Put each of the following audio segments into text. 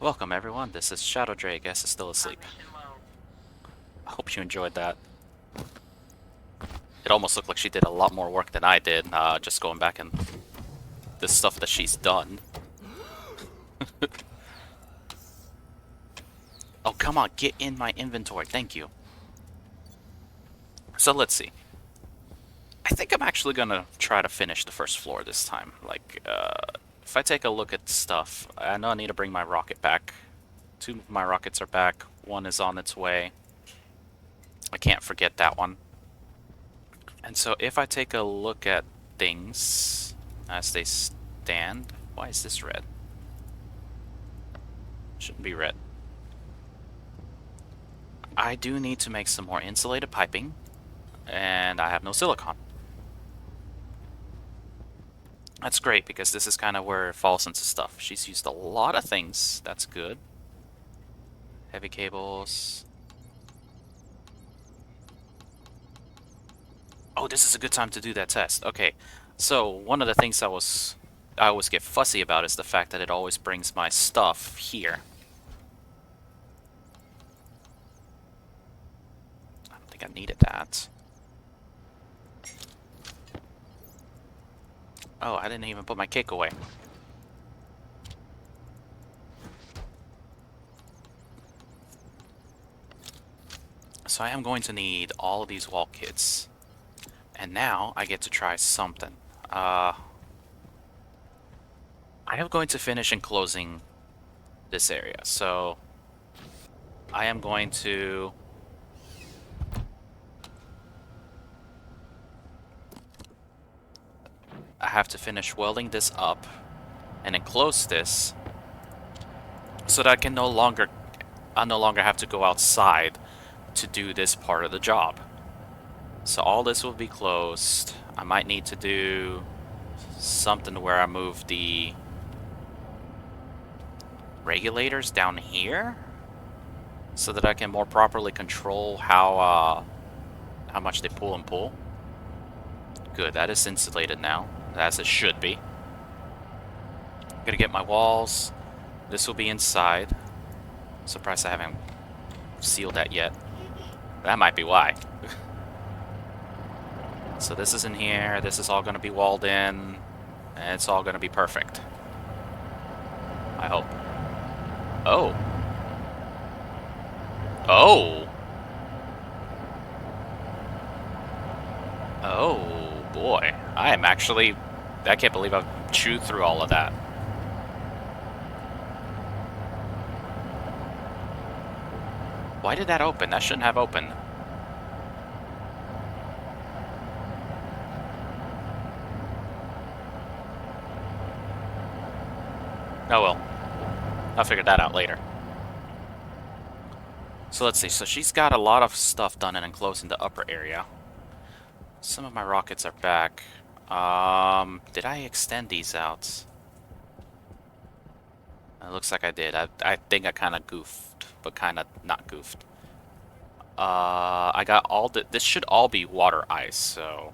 Welcome everyone, this is Shadow Dre. Guess is still asleep. I hope you enjoyed that. It almost looked like she did a lot more work than I did, just going back and the stuff that she's done. Oh, come on, get in my inventory, thank you. So let's see. I think I'm actually gonna try to finish the first floor this time. If I take a look at stuff, I know I need to bring my rocket back. 2 of my rockets are back, 1 is on its way. I can't forget that one. And so if I take a look at things as they stand, why is this red? Shouldn't be red. I do need to make some more insulated piping, and I have no silicon. That's great, because this is kind of where it falls into stuff. She's used a lot of things. That's good. Heavy cables. Oh, this is a good time to do that test. Okay, so one of the things I always get fussy about is the fact that it always brings my stuff here. I don't think I needed that. Oh, I didn't even put my cake away. So I am going to need all of these wall kits. And now I get to try something. I am going to finish enclosing this area. So I am going to I have to finish welding this up and enclose this so that I no longer have to go outside to do this part of the job. So all this will be closed. I might need to do something where I move the regulators down here so that I can more properly control how much they pull and pull. Good, that is insulated now, as it should be. I'm gonna get my walls. This will be inside. Surprised I haven't sealed that yet. That might be why. So this is in here, this is all going to be walled in, and it's all going to be perfect. I hope. Oh. Oh! Oh, boy. I can't believe I've chewed through all of that. Why did that open? That shouldn't have opened. Oh well. I'll figure that out later. So let's see. So she's got a lot of stuff done and enclosing the upper area. Some of my rockets are back. Did I extend these out? It looks like I did. I think I kind of goofed, but kind of not goofed. I got all the... This should all be water ice, so...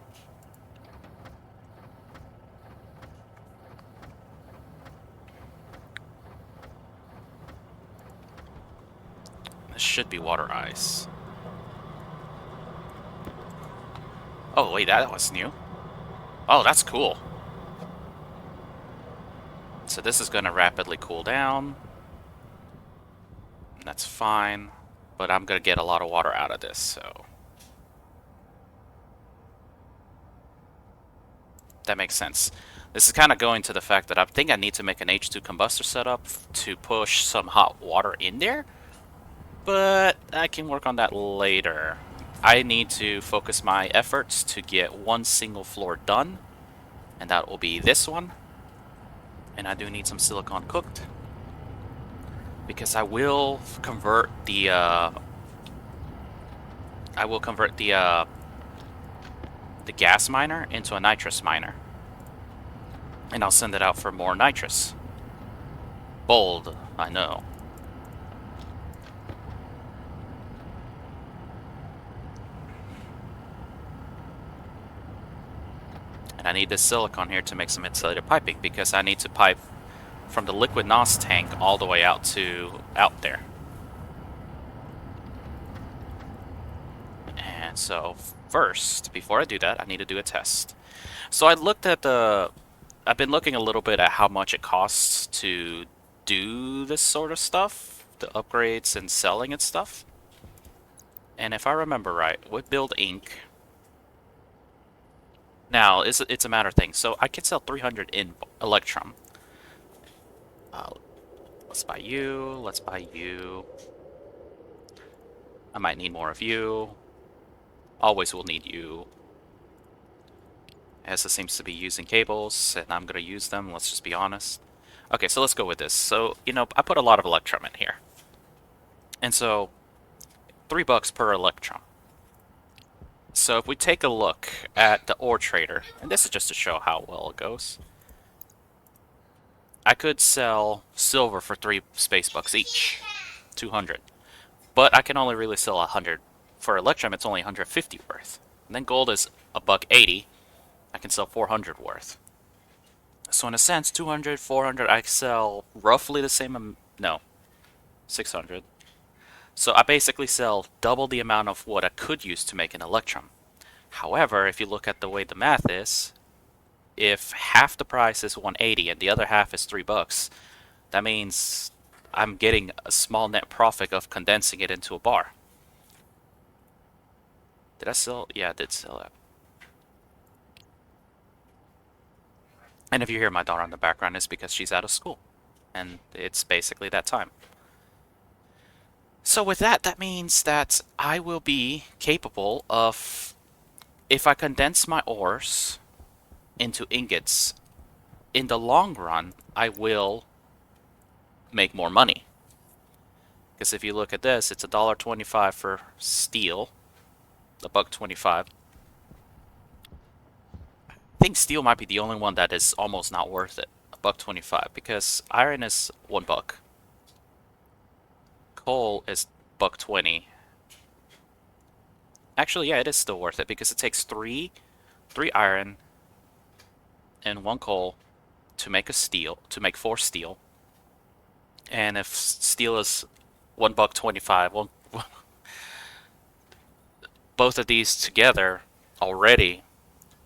This should be water ice. Oh, wait, that was new. Oh, that's cool. So this is going to rapidly cool down. That's fine. But I'm going to get a lot of water out of this, so... That makes sense. This is kind of going to the fact that I think I need to make an H2 combustor setup to push some hot water in there. But I can work on that later. I need to focus my efforts to get one single floor done. And that will be this one. And I do need some silicon cooked. Because I will convert the the gas miner into a nitrous miner. And I'll send it out for more nitrous. Bold, I know. And I need this silicon here to make some insulated piping, because I need to pipe from the liquid NOS tank all the way out to out there. And so first, before I do that, I need to do a test. So I looked at the... I've been looking a little bit at how much it costs to do this sort of stuff, the upgrades and selling and stuff. And if I remember right, with Build Inc. Now, it's a matter of things. So I can sell 300 in Electrum. Let's buy you. Let's buy you. I might need more of you. Always will need you. Essa seems to be using cables, and I'm going to use them, let's just be honest. Okay, so let's go with this. So, you know, I put a lot of Electrum in here. And so, $3 per Electrum. So if we take a look at the ore trader, and this is just to show how well it goes, I could sell silver for 3 space bucks each, 200. But I can only really sell 100. For Electrum, it's only 150 worth. And then gold is $1.80. I can sell 400 worth. So in a sense, 200, 400, I sell roughly the same, no, 600. So I basically sell double the amount of what I could use to make an Electrum. However, if you look at the way the math is, if half the price is 180 and the other half is $3, that means I'm getting a small net profit of condensing it into a bar. Did I sell? Yeah, I did sell that. And if you hear my daughter in the background, it's because she's out of school. And it's basically that time. So with that, that means that I will be capable of, if I condense my ores into ingots, in the long run, I will make more money. Because if you look at this, it's $1.25 for steel, $1.25. I think steel might be the only one that is almost not worth it, $1.25, because iron is $1. Coal is $1.20. Actually, yeah, it is still worth it because it takes three iron and 1 coal to make to make 4 steel. And if steel is $1.25, both of these together already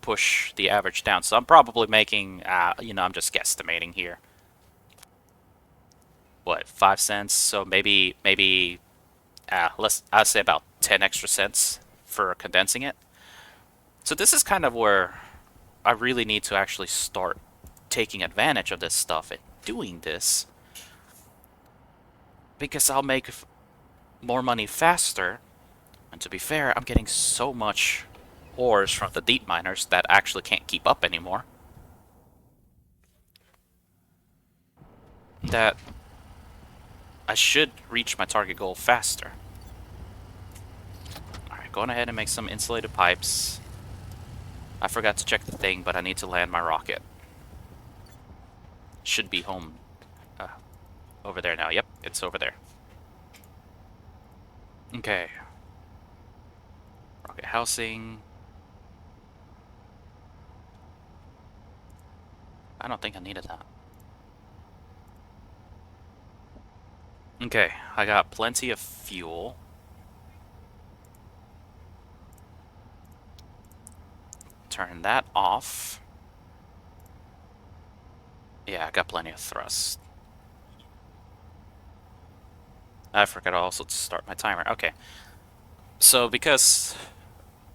push the average down. So I'm probably making, I'm just guesstimating here. What, 5 cents? So maybe I'll say about 10 extra cents for condensing it. So this is kind of where I really need to actually start taking advantage of this stuff and doing this, because I'll make more money faster. And to be fair, I'm getting so much ores from the deep miners that actually can't keep up anymore, that I should reach my target goal faster. Alright, going ahead and make some insulated pipes. I forgot to check the thing, but I need to land my rocket. Should be home. Over there now. Yep, it's over there. Okay. Rocket housing. I don't think I needed that. Okay, I got plenty of fuel. Turn that off. Yeah, I got plenty of thrust. I forgot also to start my timer. Okay. So because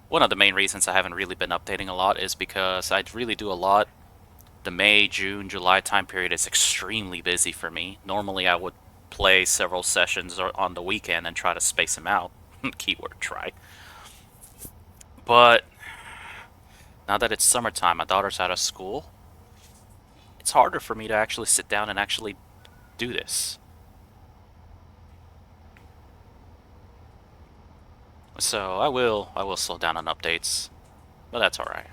one of the main reasons I haven't really been updating a lot is because I really do a lot. The May, June, July time period is extremely busy for me. Normally I would play several sessions on the weekend and try to space them out. Keyword try. But now that it's summertime, my daughter's out of school, it's harder for me to actually sit down and actually do this. So I will slow down on updates, but that's alright.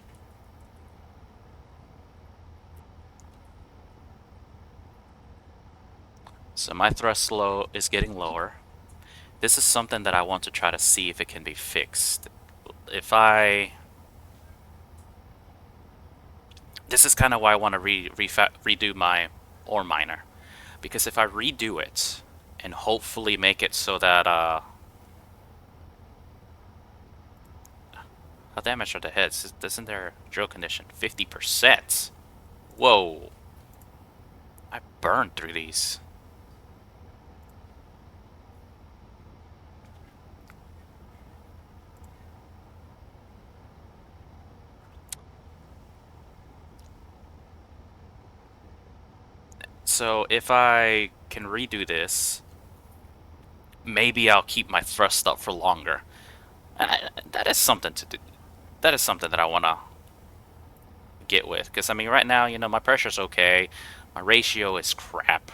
So my thrust low is getting lower. This is something that I want to try to see if it can be fixed. This is kind of why I want to redo my or minor. Because if I redo it and hopefully make it so that how damaged are the heads? Isn't there drill condition? 50%. Whoa. I burned through these. So if I can redo this, maybe I'll keep my thrust up for longer. And that is something to do. That is something that I want to get with. Because, I mean, right now, you know, my pressure's okay. My ratio is crap.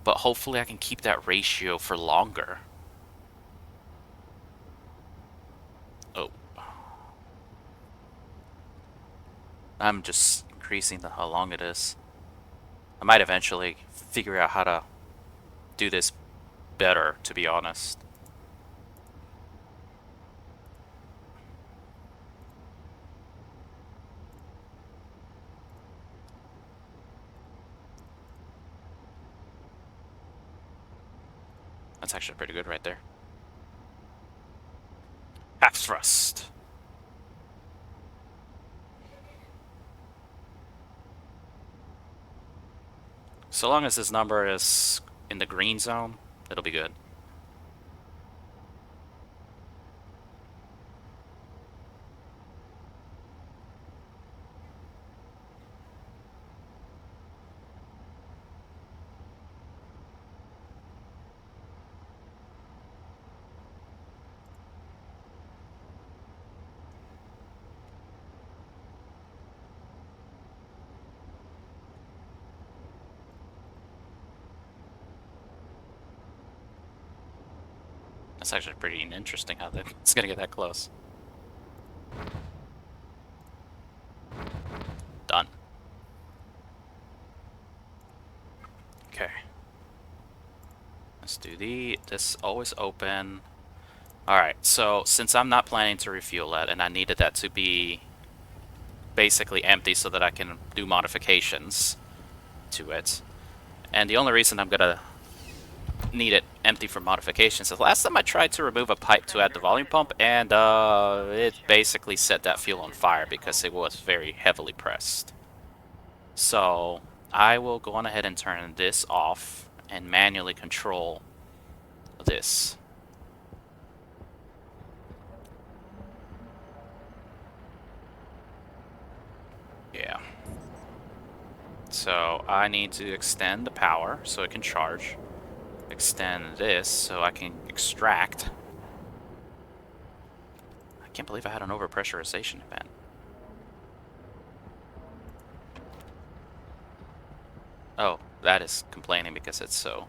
But hopefully I can keep that ratio for longer. Oh. I'm just increasing how long it is. I might eventually figure out how to do this better, to be honest. That's actually pretty good right there. Half thrust. So long as this number is in the green zone, it'll be good. That's actually pretty interesting how it's gonna get that close. Done. Okay. Let's do this always open. Alright, so since I'm not planning to refuel that, and I needed that to be basically empty so that I can do modifications to it, and the only reason I'm gonna need it empty for modifications is last time I tried to remove a pipe to add the volume pump, and it basically set that fuel on fire because it was very heavily pressed. So I will go on ahead and turn this off and manually control this. Yeah. So I need to extend the power so it can charge. Extend this so I can extract. I can't believe I had an overpressurization event. Oh, that is complaining because it's so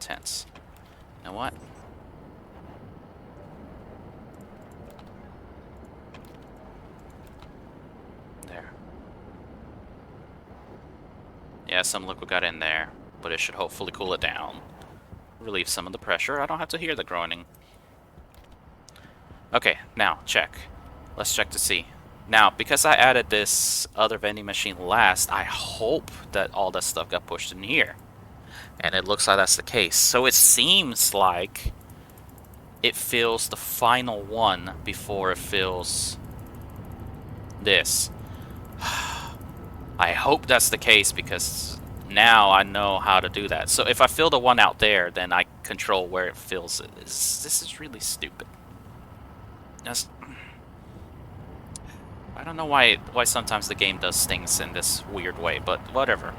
tense. You know what? There. Yeah, some liquid got in there, but it should hopefully cool it down. Relieve some of the pressure. I don't have to hear the groaning. Okay, now, check. Let's check to see. Now, because I added this other vending machine last, I hope that all that stuff got pushed in here. And it looks like that's the case. So it seems like it fills the final one before it fills this. I hope that's the case because now I know how to do that. So if I fill the one out there, then I control where it fills it. This is really stupid. I don't know why sometimes the game does things in this weird way, but whatever.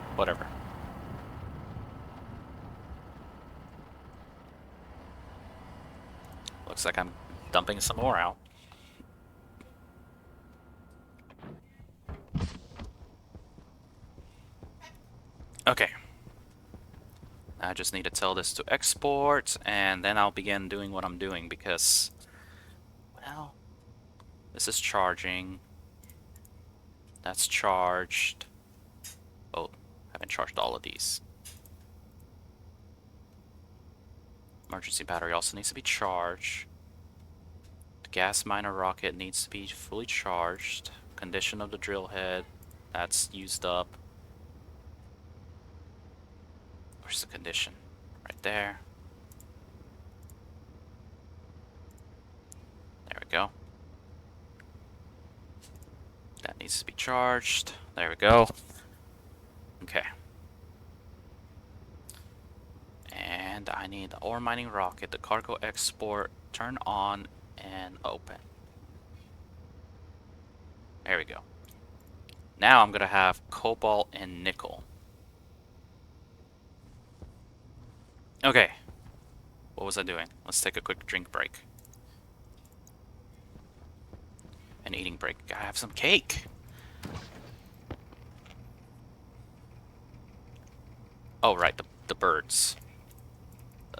Looks like I'm dumping some more out. Okay. I just need to tell this to export, and then I'll begin doing what I'm doing because, well, this is charging. That's charged. Oh, I haven't charged all of these. Emergency battery also needs to be charged. The gas miner rocket needs to be fully charged. Condition of the drill head, that's used up. Where's the condition? Right there. There we go. That needs to be charged. There we go. Okay. And I need the ore mining rocket, the cargo export, turn on and open. There we go. Now I'm gonna have cobalt and nickel. Okay. What was I doing? Let's take a quick drink break. An eating break. Gotta have some cake. Oh, right, the birds.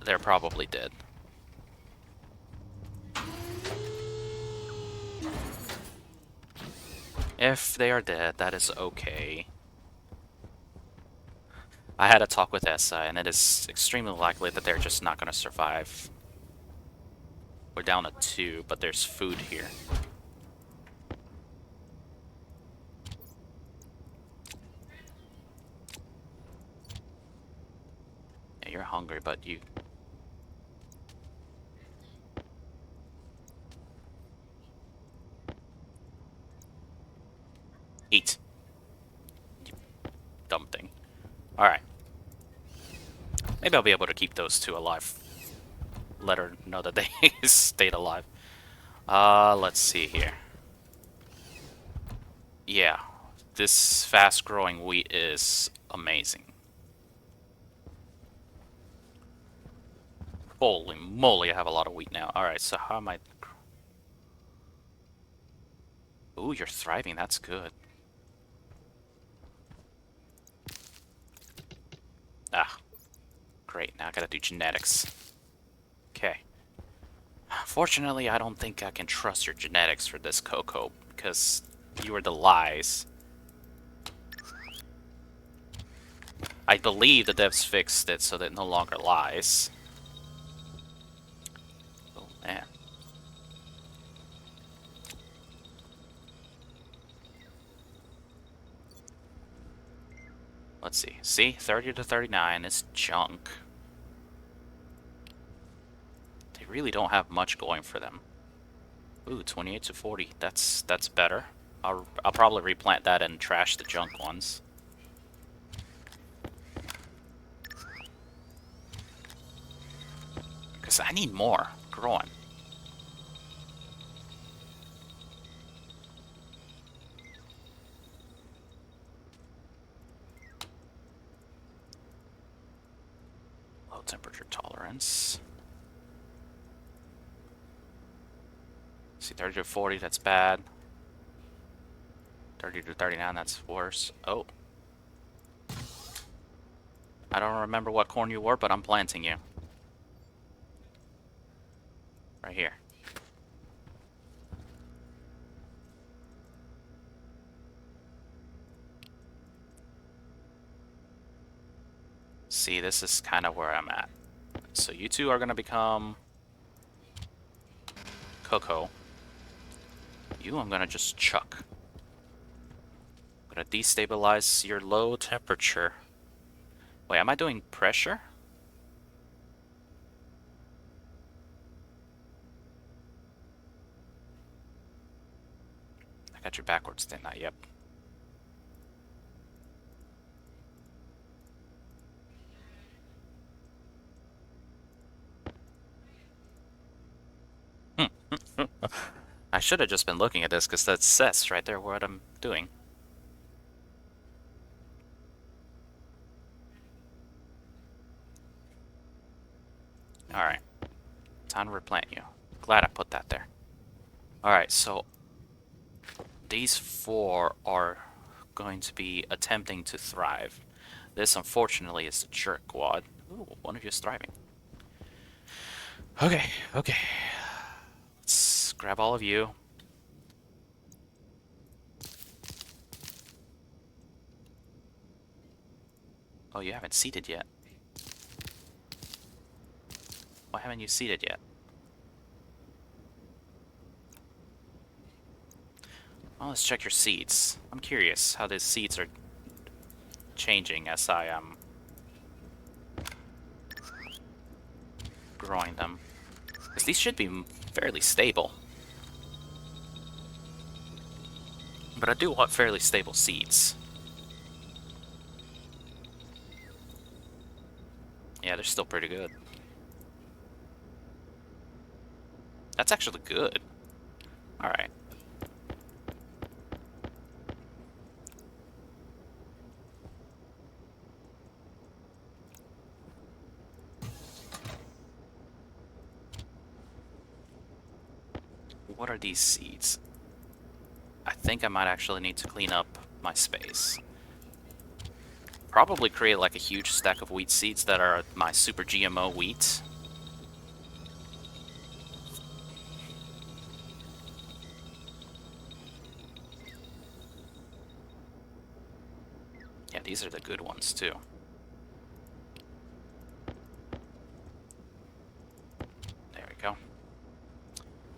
They're probably dead. If they are dead, that is okay. I had a talk with Essa, and it is extremely likely that they're just not going to survive. We're down to 2, but there's food here. Yeah, you're hungry, but you... Eat. You dumb thing. Alright. Maybe I'll be able to keep those 2 alive. Let her know that they stayed alive. Let's see here. Yeah, this fast-growing wheat is amazing. Holy moly, I have a lot of wheat now. Alright, so how am I... Ooh, you're thriving, that's good. Ah, great, now I gotta do genetics. Okay. Fortunately, I don't think I can trust your genetics for this cocoa, because you were the lies. I believe the devs fixed it so that it no longer lies. Oh, man. Let's see. See? 30 to 39 is junk. They really don't have much going for them. Ooh, 28 to 40. That's better. I'll probably replant that and trash the junk ones. Because I need more growing. Low temperature tolerance. See, 30 to 40, that's bad. 30 to 39, that's worse. Oh. I don't remember what corn you were, but I'm planting you. Right here. See, this is kind of where I'm at. So you 2 are going to become cocoa. You, I'm going to just chuck. I'm going to destabilize your low temperature. Wait, am I doing pressure? I got you backwards, didn't I? Yep. I should have just been looking at this because that says right there what I'm doing. Alright. Time to replant you. Glad I put that there. Alright, so these 4 are going to be attempting to thrive. This, unfortunately, is a jerkwad. Ooh, one of you is thriving. Okay, okay. Let's grab all of you. Oh, you haven't seeded yet. Why haven't you seeded yet? Well, let's check your seeds. I'm curious how the seeds are changing as I am growing them. Because these should be fairly stable. But I do want fairly stable seeds. Yeah, they're still pretty good. That's actually good. Alright. What are these seeds? I think I might actually need to clean up my space. Probably create like a huge stack of wheat seeds that are my super GMO wheat. Yeah, these are the good ones too. There we go.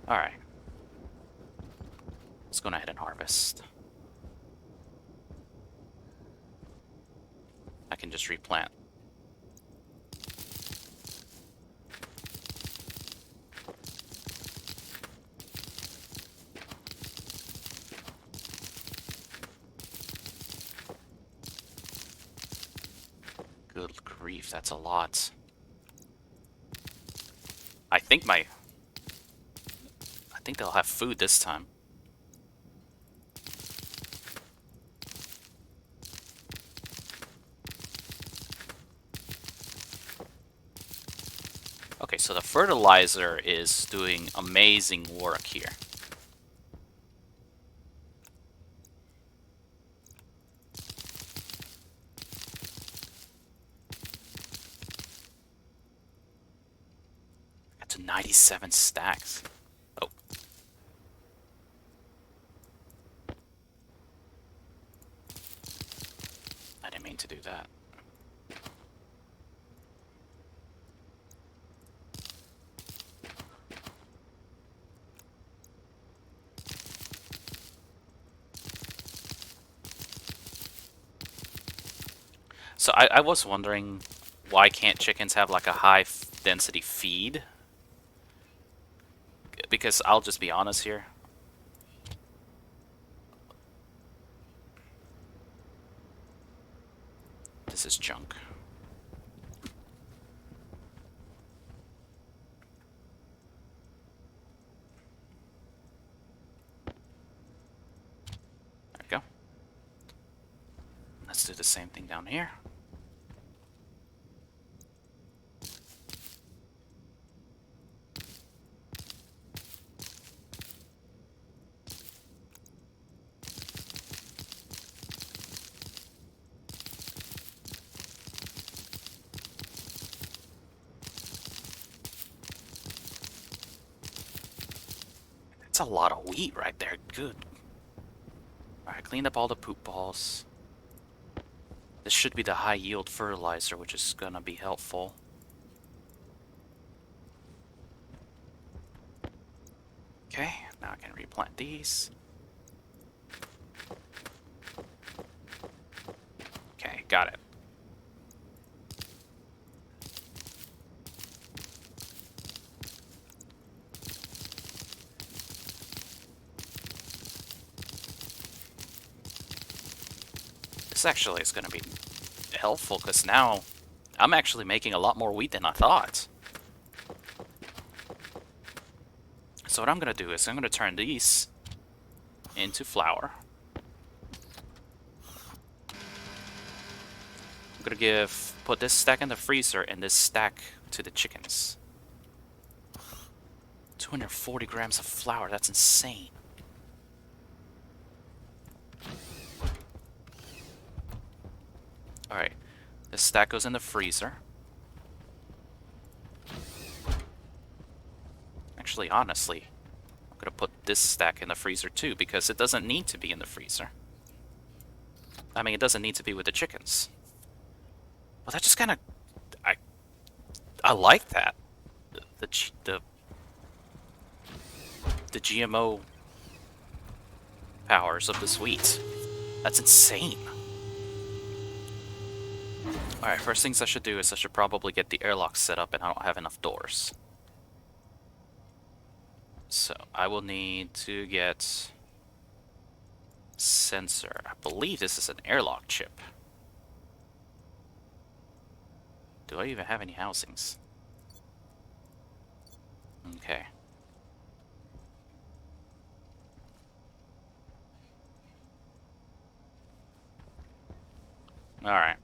Alright. Let's go ahead and harvest. I can just replant. Good grief, that's a lot. I think they'll have food this time. Okay, so the fertilizer is doing amazing work here. Got to 97 stacks. Oh. I didn't mean to do that. So I was wondering, why can't chickens have like a high density feed? Because I'll just be honest here. This is junk. There we go. Let's do the same thing down here. That's a lot of wheat right there. Good. Alright, cleaned up all the poop balls. This should be the high yield fertilizer, which is gonna be helpful. Okay, now I can replant these. Okay, got it. This actually is going to be helpful because now I'm actually making a lot more wheat than I thought. So what I'm going to do is I'm going to turn these into flour. I'm going to put this stack in the freezer and this stack to the chickens. 240 grams of flour, that's insane. Alright, this stack goes in the freezer. Actually, honestly, I'm gonna put this stack in the freezer too, because it doesn't need to be in the freezer. I mean, it doesn't need to be with the chickens. Well, that just kind of... I like that. The GMO powers of this wheat. That's insane. Alright, first things I should do is I should probably get the airlock set up, and I don't have enough doors. So, I will need to get sensor. I believe this is an airlock chip. Do I even have any housings? Okay. Alright.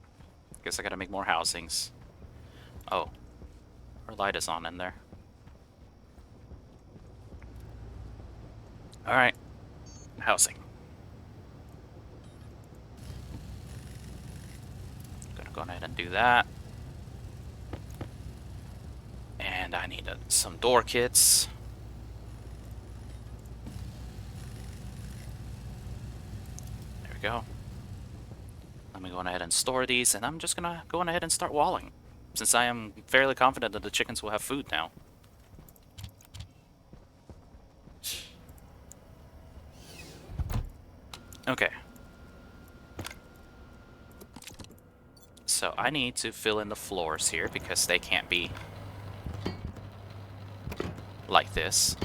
Guess I gotta make more housings. Oh. Our light is on in there. Alright. Housing. Gonna go ahead and do that. And I need some door kits. There we go. Let me go ahead and store these, and I'm just gonna go ahead and start walling, since I am fairly confident that the chickens will have food now. Okay. So I need to fill in the floors here because they can't be like this.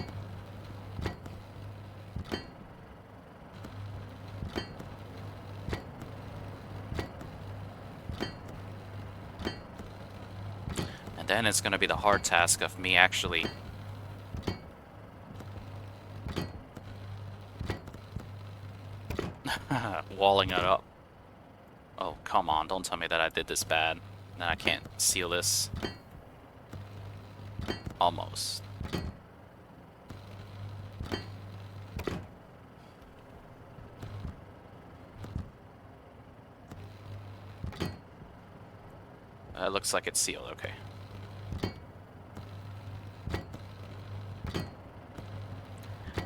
And then it's going to be the hard task of me actually walling it up. Oh, come on, don't tell me that I did this bad. Then I can't seal this. Almost. It looks like it's sealed, okay.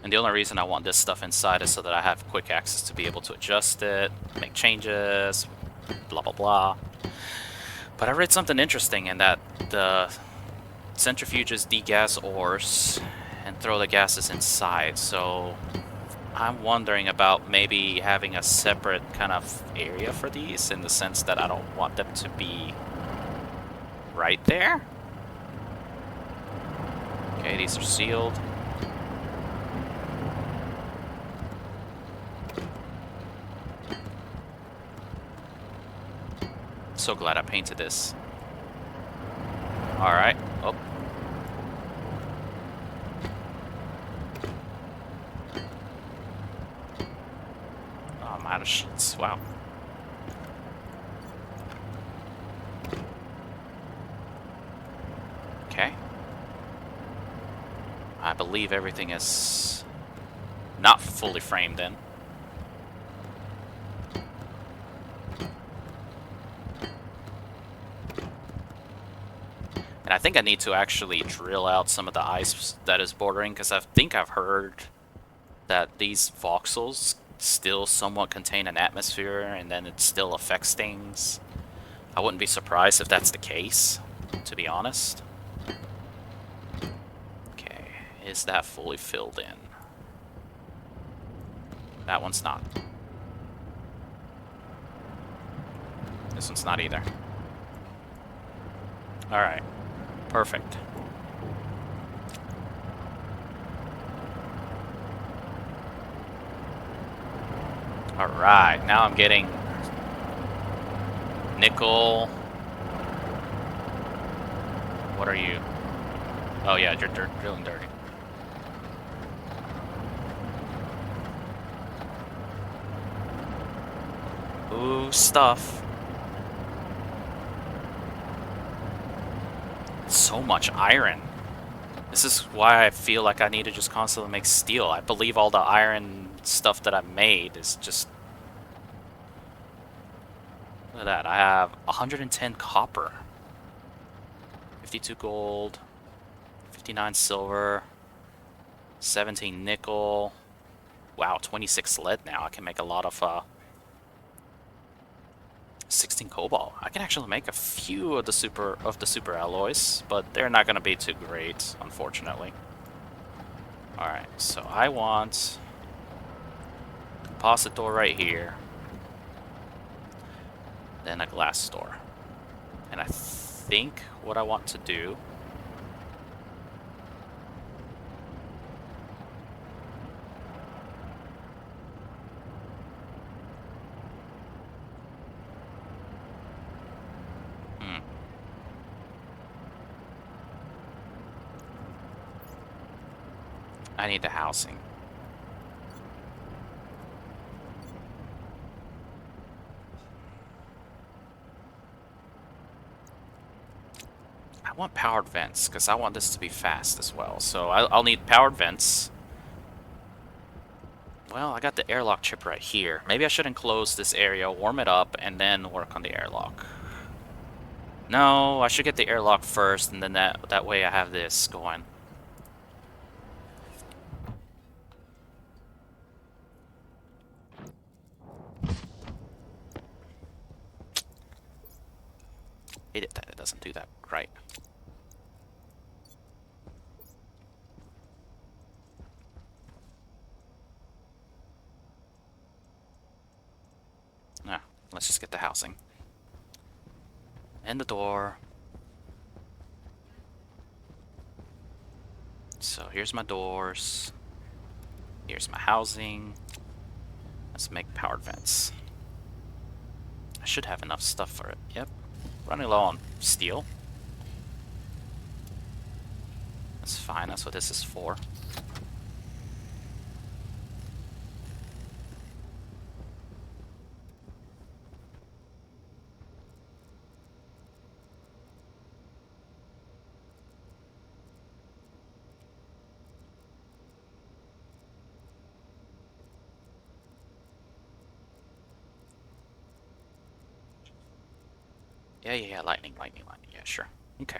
And the only reason I want this stuff inside is so that I have quick access to be able to adjust it, make changes, blah blah blah. But I read something interesting in that the centrifuges degas ores and throw the gases inside, so I'm wondering about maybe having a separate kind of area for these, in the sense that I don't want them to be right there. Okay, these are sealed. So glad I painted this. Alright. Oh. Oh, I'm out of sheets. Wow. Okay. I believe everything is not fully framed in. And I think I need to actually drill out some of the ice that is bordering, because I think I've heard that these voxels still somewhat contain an atmosphere, and then it still affects things. I wouldn't be surprised if that's the case, to be honest. Okay, is that fully filled in? That one's not. This one's not either. Alright. Perfect. Alright, now I'm getting nickel. What are you? Oh yeah, you're drilling dirty. Ooh, stuff. So much iron. This is why I feel like I need to just constantly make steel. I believe all the iron stuff that I made is just... Look at that. I have 110 copper. 52 gold. 59 silver. 17 nickel. Wow, 26 lead now. I can make a lot of 16 cobalt. I can actually make a few of the super alloys, but they're not going to be too great, unfortunately. Alright, so I want a composite door right here. Then a glass door. And I think what I want to do... I need the housing. I want powered vents, because I want this to be fast as well. So I'll need powered vents. Well, I got the airlock chip right here. Maybe I should enclose this area, warm it up, and then work on the airlock. No, I should get the airlock first, and then that way I have this going. Hate it that it doesn't do that right. Nah, let's just get the housing. And the door. So here's my doors. Here's my housing. Let's make powered vents. I should have enough stuff for it. Yep. Running low on steel. That's fine, that's what this is for. Yeah, lightning, yeah, sure. Okay.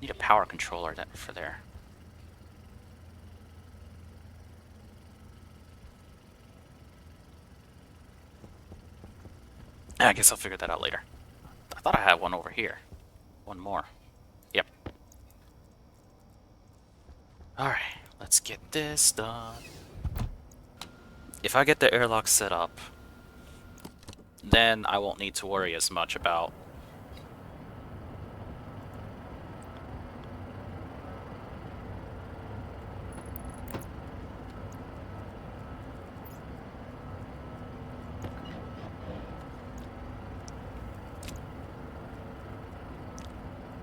Need a power controller for there. I guess I'll figure that out later. I thought I had one over here. One more. Yep. Alright, let's get this done. If I get the airlock set up, then I won't need to worry as much about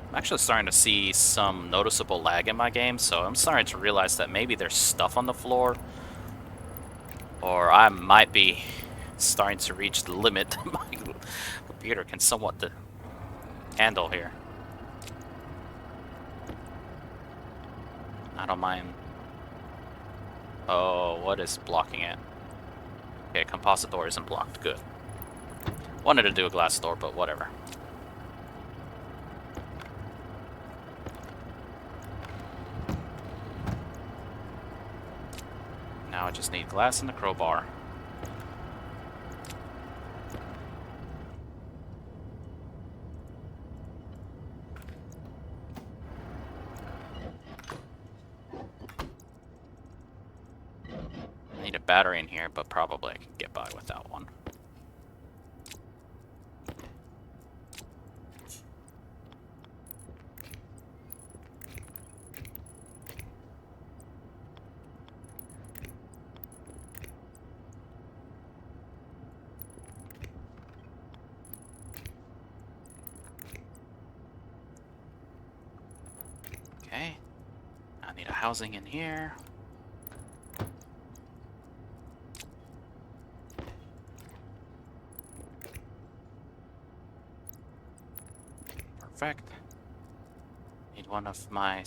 I'm actually starting to see some noticeable lag in my game, so I'm starting to realize that maybe there's stuff on the floor, or I might be starting to reach the limit my computer can somewhat handle here. I don't mind. Oh, what is blocking it? Okay, composite door isn't blocked. Good. Wanted to do a glass door, but whatever. Now I just need glass and the crowbar. I need a battery in here, but probably I can get by without one. Okay, I need a housing in here. Perfect. Need one of my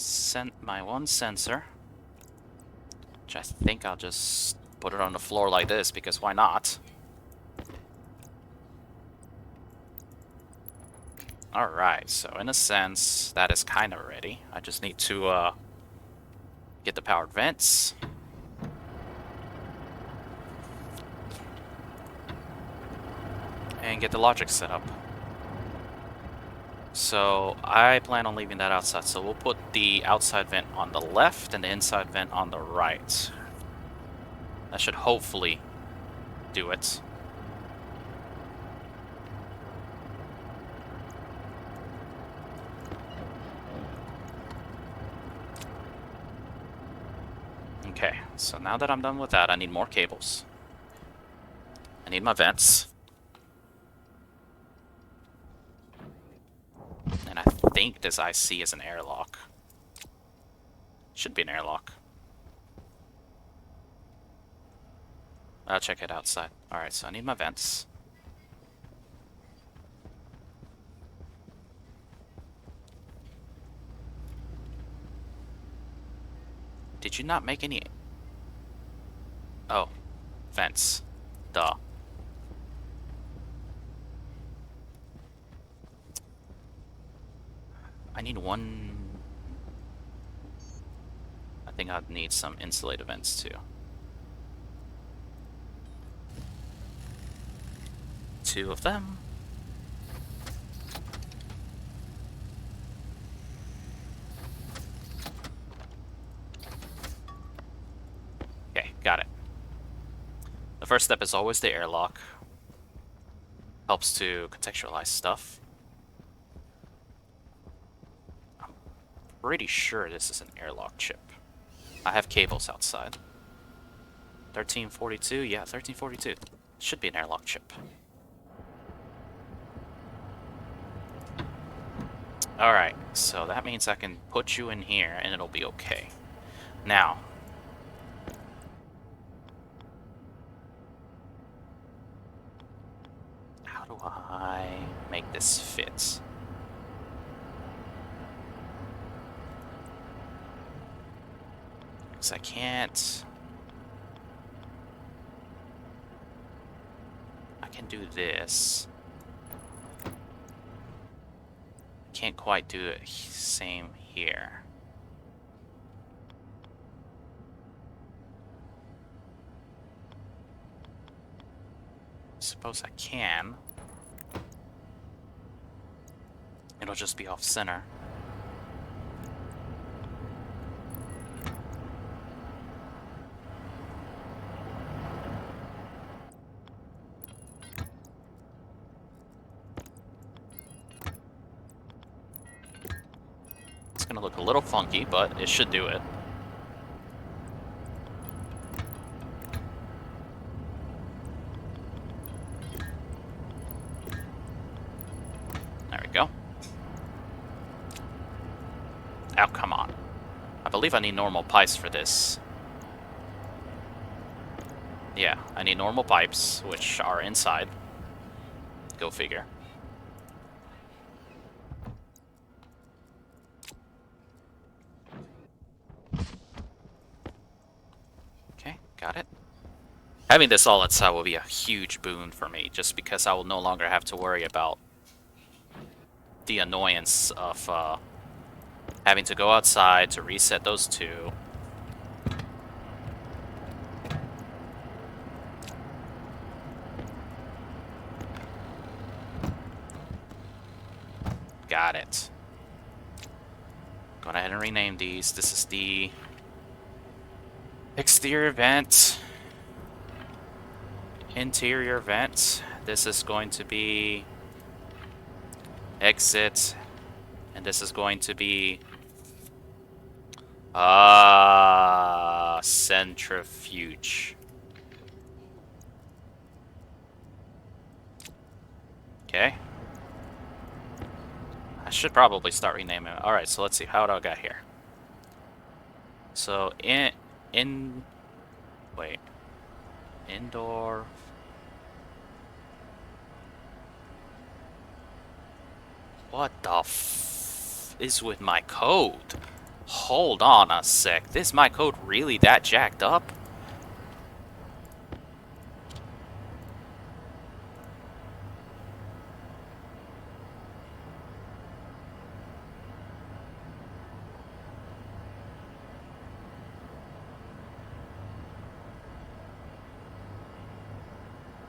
one sensor, which I think I'll just put it on the floor like this because why not? Alright, so in a sense, that is kind of ready. I just need to get the powered vents. And get the logic set up. So I plan on leaving that outside, so we'll put the outside vent on the left and the inside vent on the right. That should hopefully do it. Okay, so now that I'm done with that, I need more cables. I need my vents. And I think this IC is an airlock. Should be an airlock. I'll check it outside. Alright, so I need my vents. Did you not make any... Oh. Vents. Duh. I need one... I think I'd need some insulated vents too. 2 of them. Okay, got it. The first step is always the airlock. Helps to contextualize stuff. I'm pretty sure this is an airlock chip. I have cables outside. 1342, yeah, 1342. Should be an airlock chip. Alright, so that means I can put you in here and it'll be okay. Now, how do I make this fit? Because I can't... I can do this. Can't quite do it same here. Suppose I can. It'll just be off center. It's gonna look a little funky, but it should do it. There we go. Oh, come on. I believe I need normal pipes for this. Yeah, I need normal pipes, which are inside. Go figure. Okay, got it. Having this all outside will be a huge boon for me, just because I will no longer have to worry about the annoyance of having to go outside to reset those 2. Got it. Go ahead and rename these. This is the exterior vent. Interior vent. This is going to be exit. And this is going to be centrifuge. Okay. I should probably start renaming it. Alright, so let's see. How do I get here? So, wait. Indoor... What the f is with my code? Hold on a sec. Is my code really that jacked up?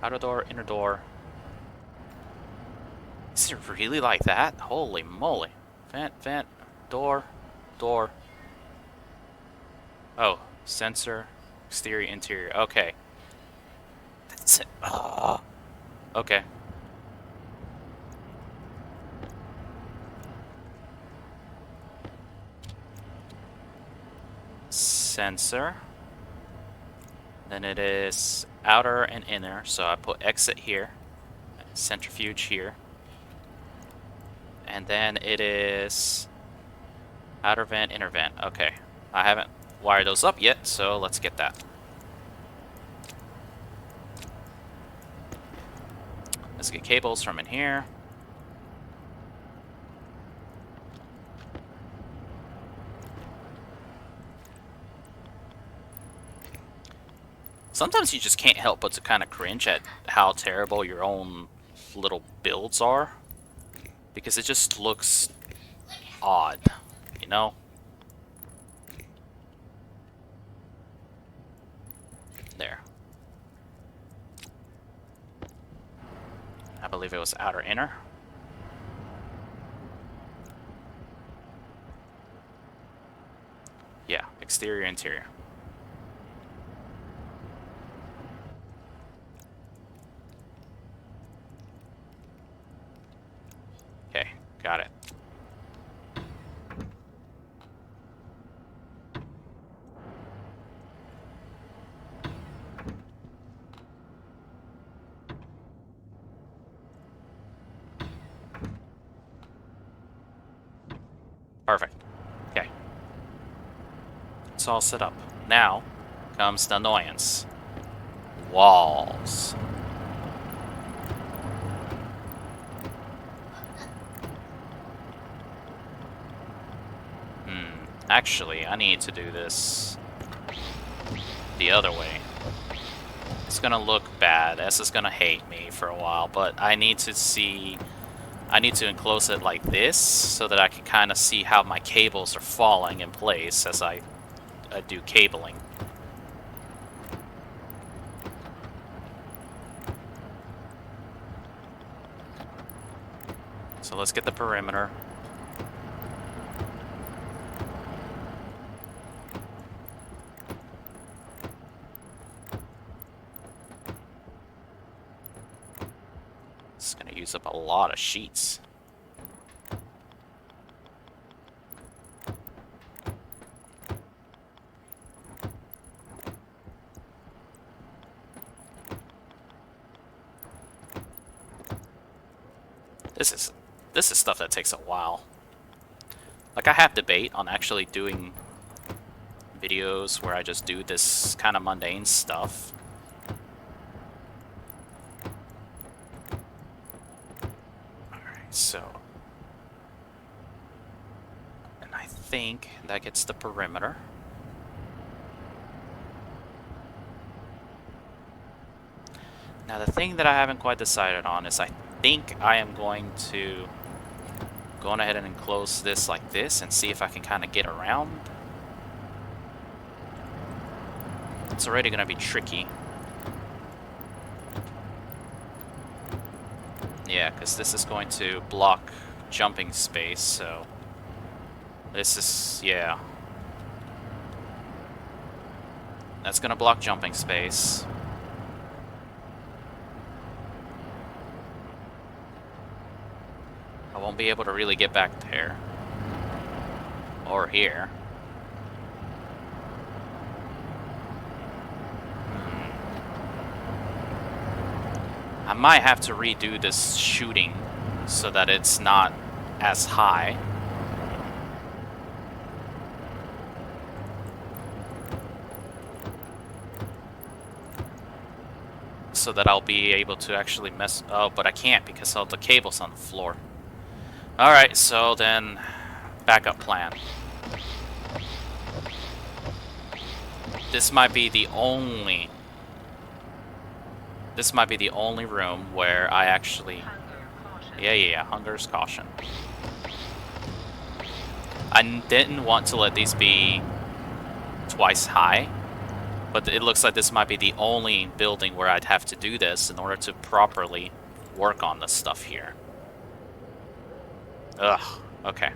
Outer door, inner door. Is it really like that? Holy moly. Vent, vent, door, door. Oh, sensor, exterior, interior. Okay. That's it. Okay. Sensor. Then it is outer and inner, so I put exit here, centrifuge here. And then it is outer vent, inner vent. Okay, I haven't wired those up yet, so let's get that. Let's get cables from in here. Sometimes you just can't help but to kind of cringe at how terrible your own little builds are. Because it just looks odd, you know? There. I believe it was outer inner. Yeah, exterior interior. Okay, got it. Perfect. Okay. It's all set up. Now comes the annoyance. Walls. Actually, I need to do this the other way. It's gonna look bad. S is gonna hate me for a while, but I need to see... I need to enclose it like this so that I can kind of see how my cables are falling in place as I do cabling. So let's get the perimeter. It's going to use up a lot of sheets. This is stuff that takes a while. Like, I have debate on actually doing videos where I just do this kind of mundane stuff. Alright, so... and I think that gets the perimeter. Now, the thing that I haven't quite decided on is I think I am going to go on ahead and enclose this like this and see if I can kind of get around. It's already going to be tricky. Yeah, because this is going to block jumping space, so this is, yeah. That's going to block jumping space. I won't be able to really get back there. Or here. I might have to redo this shooting so that it's not as high. So that I'll be able to actually mess... oh, but I can't because all the cable's on the floor. Alright, so then, backup plan. This might be the only... this might be the only room where I actually... yeah, hunger's caution. I didn't want to let these be twice high, but it looks like this might be the only building where I'd have to do this in order to properly work on this stuff here. Ugh, okay.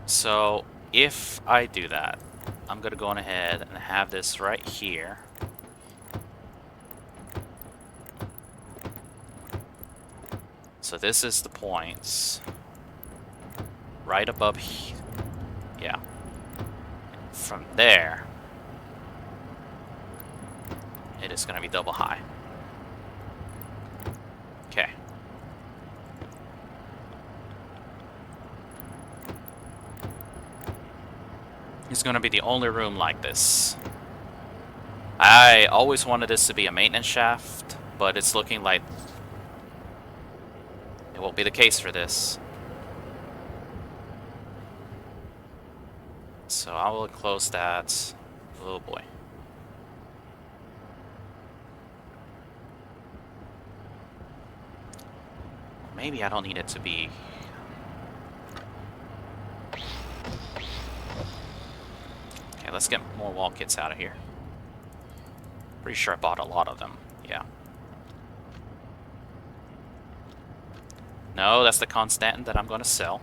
So, if I do that, I'm going to go on ahead and have this right here. So this is the points. Right above here. Yeah. From there, it is going to be double high. Okay. It's going to be the only room like this. I always wanted this to be a maintenance shaft, but it's looking like it won't be the case for this. So I will close that. Oh boy. Maybe I don't need it to be... Okay, let's get more wall kits out of here. Pretty sure I bought a lot of them. Yeah. No, that's the constant that I'm going to sell.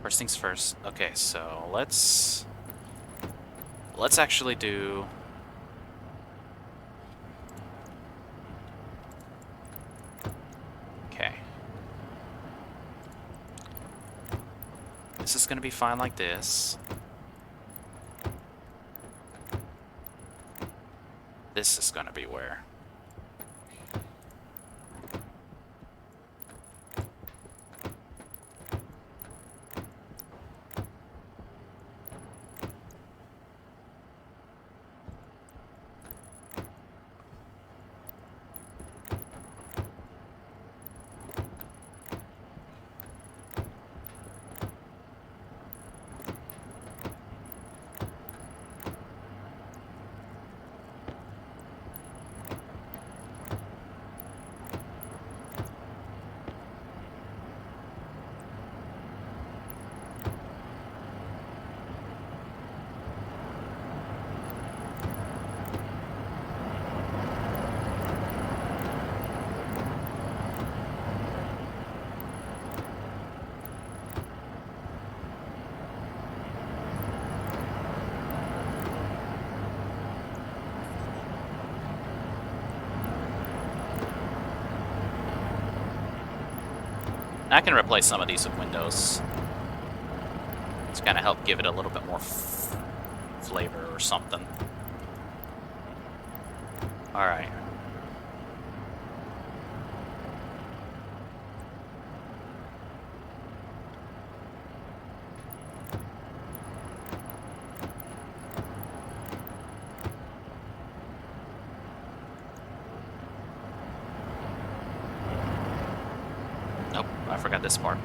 First things first. Okay, so let's actually do... Okay. This is going to be fine like this. This is going to be where... I can replace some of these with windows. It's gonna help give it a little bit more flavor or something. Alright. Nope, I forgot this part.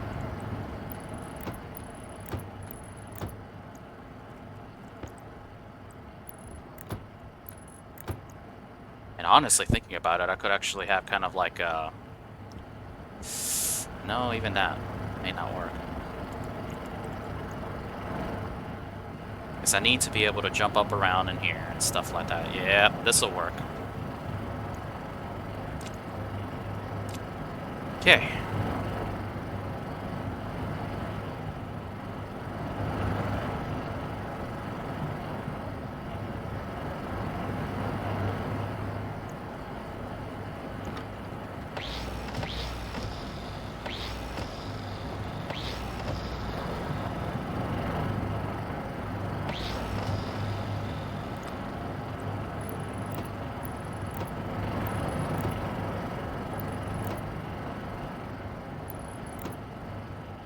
And honestly, thinking about it, I could actually have kind of like a... No, even that may not work. Because I need to be able to jump up around in here and stuff like that. Yeah, this'll work. Okay.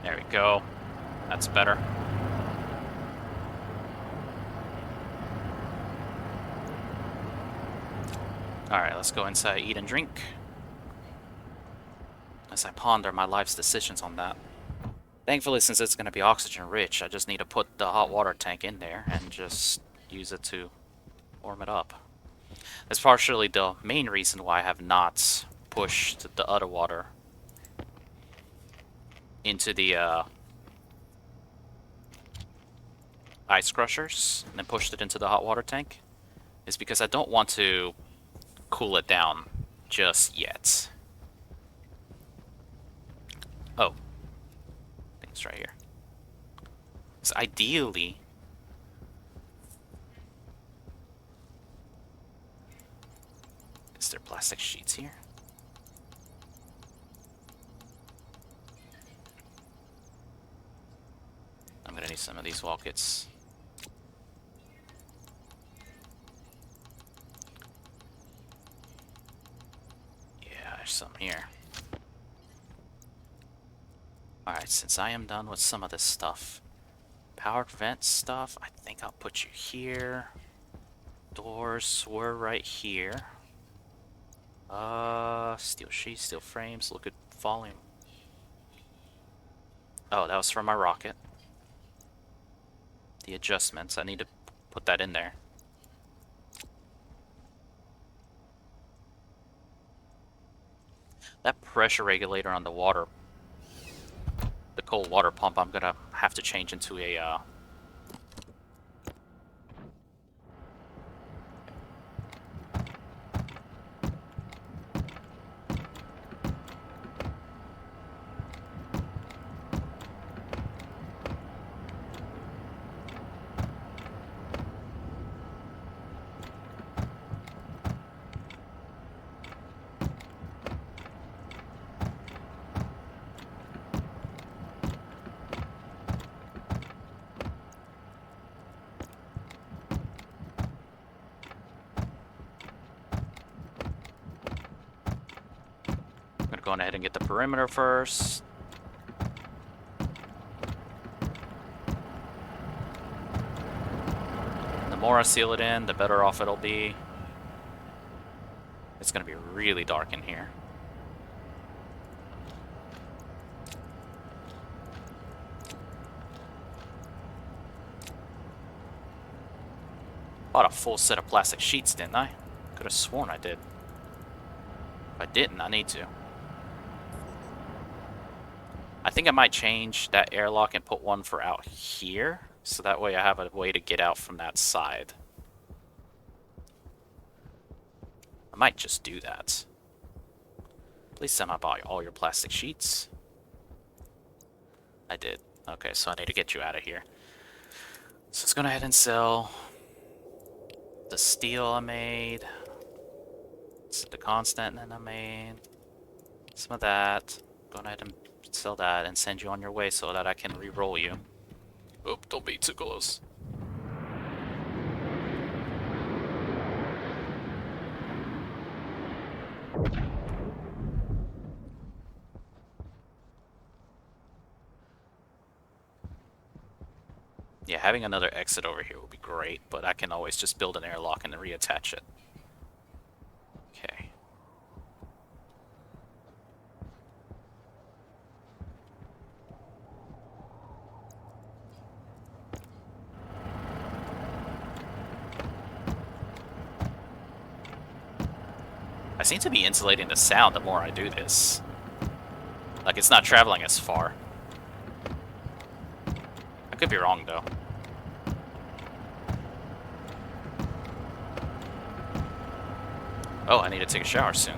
There we go. That's better. Alright, let's go inside, eat and drink. As I ponder my life's decisions on that. Thankfully, since it's going to be oxygen rich, I just need to put the hot water tank in there and just use it to warm it up. That's partially the main reason why I have not pushed the other water into the ice crushers and then pushed it into the hot water tank, is because I don't want to cool it down just yet. Oh, I think it's right here. So ideally, is there plastic sheets here? I'm some of these walkets. Yeah, there's some here. Alright, since I am done with some of this stuff, power vent stuff, I think I'll put you here. Doors were right here. Steel sheets, steel frames, look at volume. Oh, that was for my rocket. The adjustments, I need to put that in there. That pressure regulator on the water, the cold water pump, I'm gonna have to change into a, I'm gonna go ahead and get the perimeter first. The more I seal it in, the better off it'll be. It's gonna be really dark in here. Bought a full set of plastic sheets, didn't I? Could have sworn I did. If I didn't, I need to. I think I might change that airlock and put one for out here, so that way I have a way to get out from that side. I might just do that. Please somehow buy all your plastic sheets. I did. Okay, so I need to get you out of here. So let's go ahead and sell the steel I made. The constant I made. Some of that. Go ahead and sell that and send you on your way so that I can re-roll you. Oop, don't be too close. Yeah, having another exit over here would be great, but I can always just build an airlock and reattach it. Okay. I seem to be insulating the sound the more I do this. Like, it's not traveling as far. I could be wrong, though. Oh, I need to take a shower soon.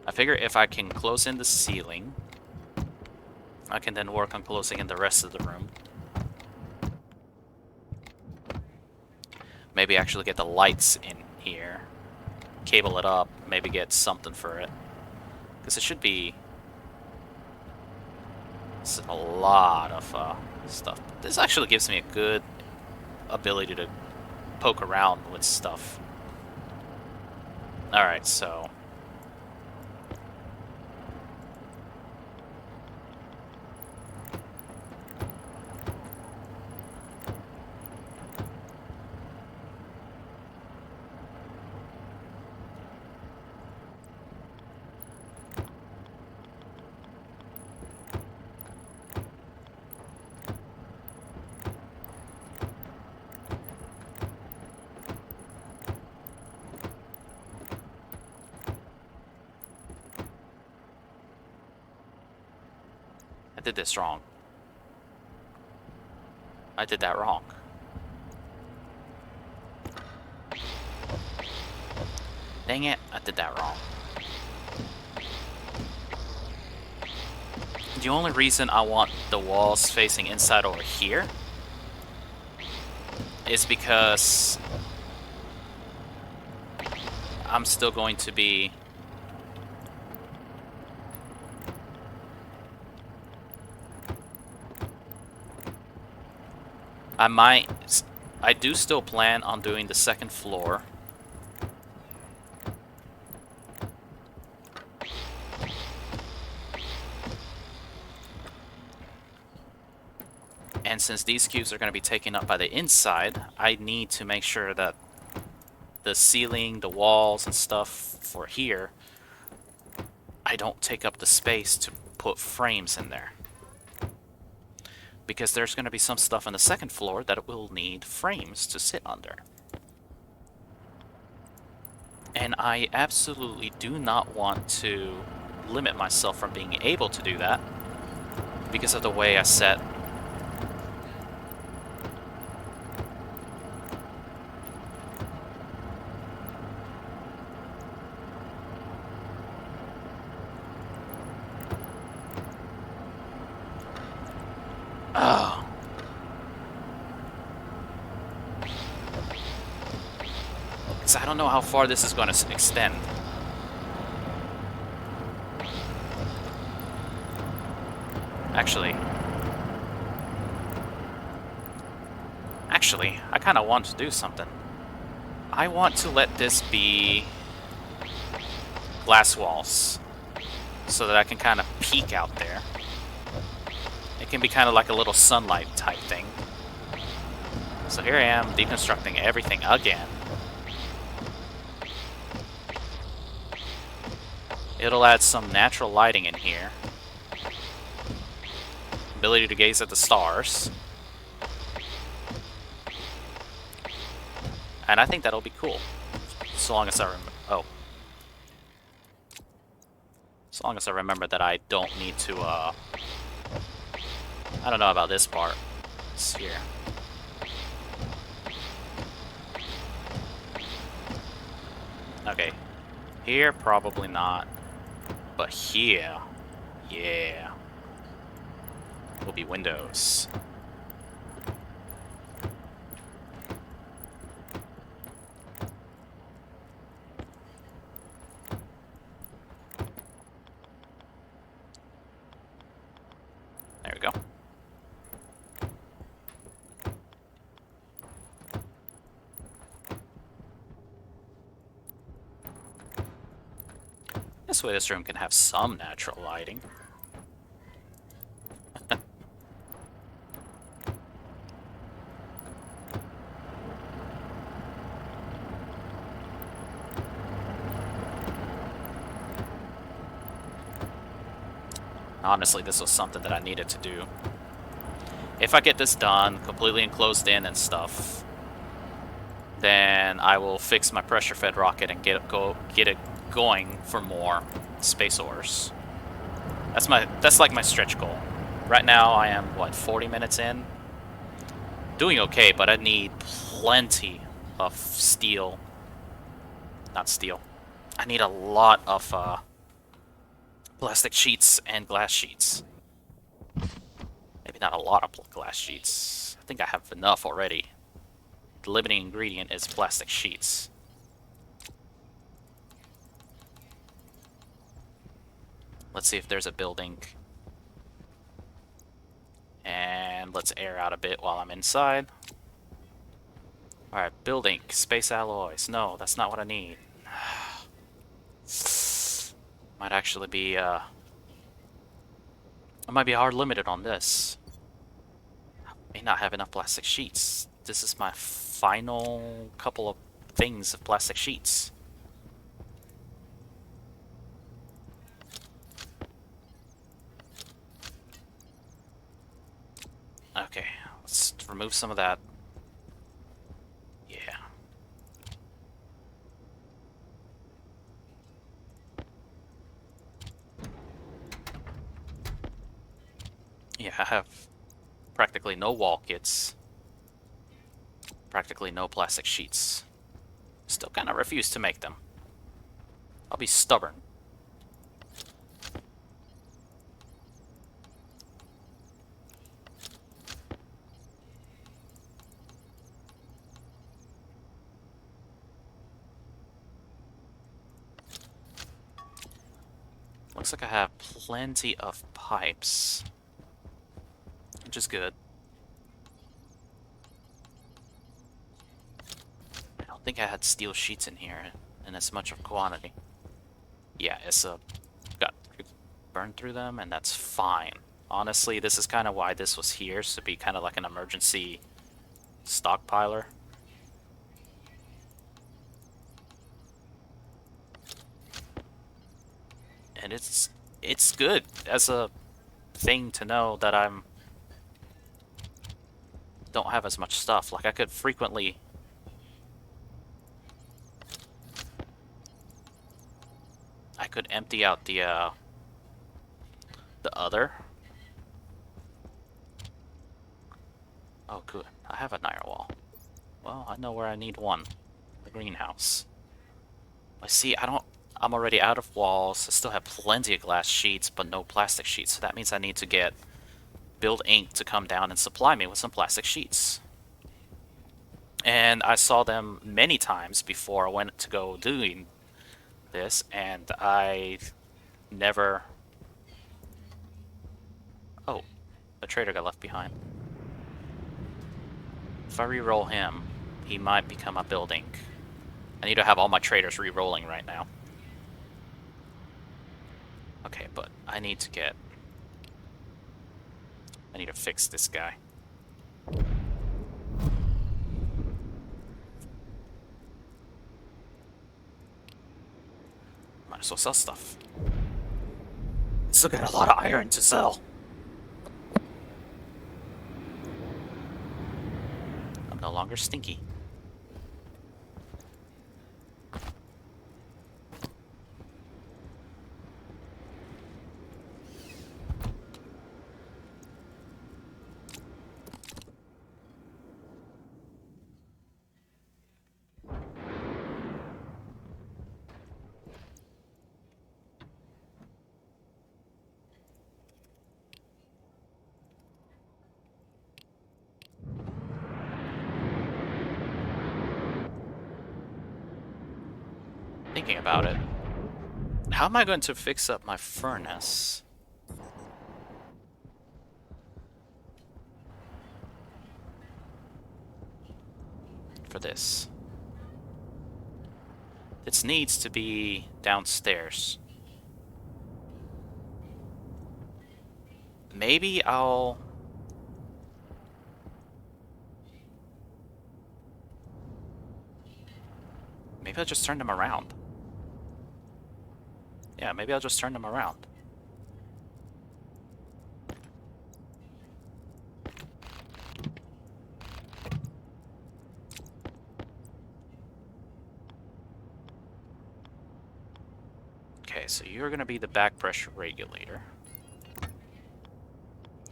I figure if I can close in the ceiling, I can then work on closing in the rest of the room. Maybe actually get the lights in here. Cable it up, maybe get something for it. Because it should be... It's a lot of stuff. This actually gives me a good ability to poke around with stuff. Alright, so... I did this wrong. I did that wrong. Dang it, I did that wrong. The only reason I want the walls facing inside over here is because I'm still going to be... I do still plan on doing the second floor. And since these cubes are going to be taken up by the inside, I need to make sure that the ceiling, the walls, and stuff for here, I don't take up the space to put frames in there. Because there's going to be some stuff on the second floor that it will need frames to sit under. And I absolutely do not want to limit myself from being able to do that because of the way I set. Oh. Because I don't know how far this is going to extend. Actually, I kind of want to do something. I want to let this be glass walls so that I can kind of peek out there. It can be kind of like a little sunlight type thing. So here I am deconstructing everything again. It'll add some natural lighting in here. Ability to gaze at the stars. And I think that'll be cool. So long as I remember. Oh. As long as I remember that I don't need to, I don't know about this part. It's here. Okay. Here, probably not. But here, yeah. Will be windows. There we go. This way this room can have some natural lighting. Honestly, this was something that I needed to do. If I get this done, completely enclosed in and stuff, then I will fix my pressure-fed rocket and get it going for more space ores. That's like my stretch goal. Right now I am, what, 40 minutes in? Doing okay, but I need plenty of steel. Not steel. I need a lot of plastic sheets and glass sheets. Maybe not a lot of glass sheets. I think I have enough already. The limiting ingredient is plastic sheets. Let's see if there's a building. And let's air out a bit while I'm inside. Alright, building. Space alloys. No, that's not what I need. Might actually be, I might be hard limited on this. I may not have enough plastic sheets. This is my final couple of things of plastic sheets. Okay, let's remove some of that. Yeah. Yeah, I have practically no wall kits. Practically no plastic sheets. Still kind of refuse to make them. I'll be stubborn. Looks like I have plenty of pipes, which is good. I don't think I had steel sheets in here in as much of quantity. Yeah, it's got burned through them, and that's fine. Honestly, this is kind of why this was here, to be kind of like an emergency stockpiler. And it's good as a thing to know that I'm don't have as much stuff. Like I could frequently empty out the other. Oh, good. I have an iron wall. Well, I know where I need one. The greenhouse. I see. I'm already out of walls. I still have plenty of glass sheets, but no plastic sheets. So that means I need to get Build Inc. to come down and supply me with some plastic sheets. And I saw them many times before I went to go doing this, and I never... Oh, a trader got left behind. If I re-roll him, he might become a Build Inc. I need to have all my traders re-rolling right now. Okay, but I need to fix this guy. Might as well sell stuff. Still got a lot of iron to sell. I'm no longer stinky. Thinking about it. How am I going to fix up my furnace? For this. It needs to be downstairs. Maybe I'll... Maybe I'll just turn them around. Yeah, maybe I'll just turn them around. Okay, so you're gonna be the back pressure regulator.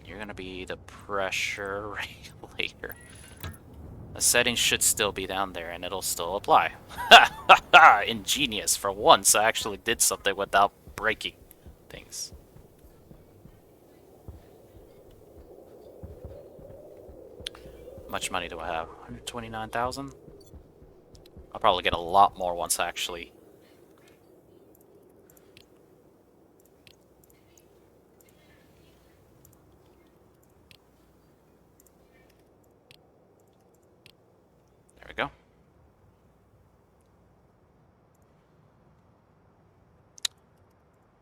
You're gonna be the pressure regulator. The settings should still be down there and it'll still apply. Ha ha ha! Ingenious. For once, I actually did something without breaking things. How much money do I have? 129,000? I'll probably get a lot more once I actually... There we go.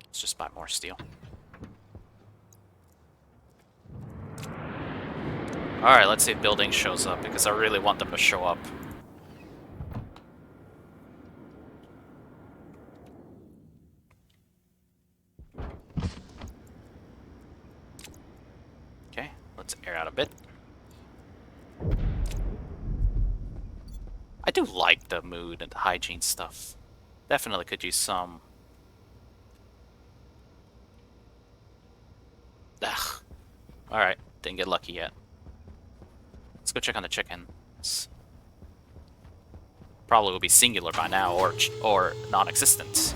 Let's just buy more steel. Alright, let's see if building shows up, because I really want them to show up. Okay, let's air out a bit. I do like the mood and the hygiene stuff. Definitely could use some... Ugh. Alright, didn't get lucky yet. Let's go check on the chickens. Probably will be singular by now, or non-existent.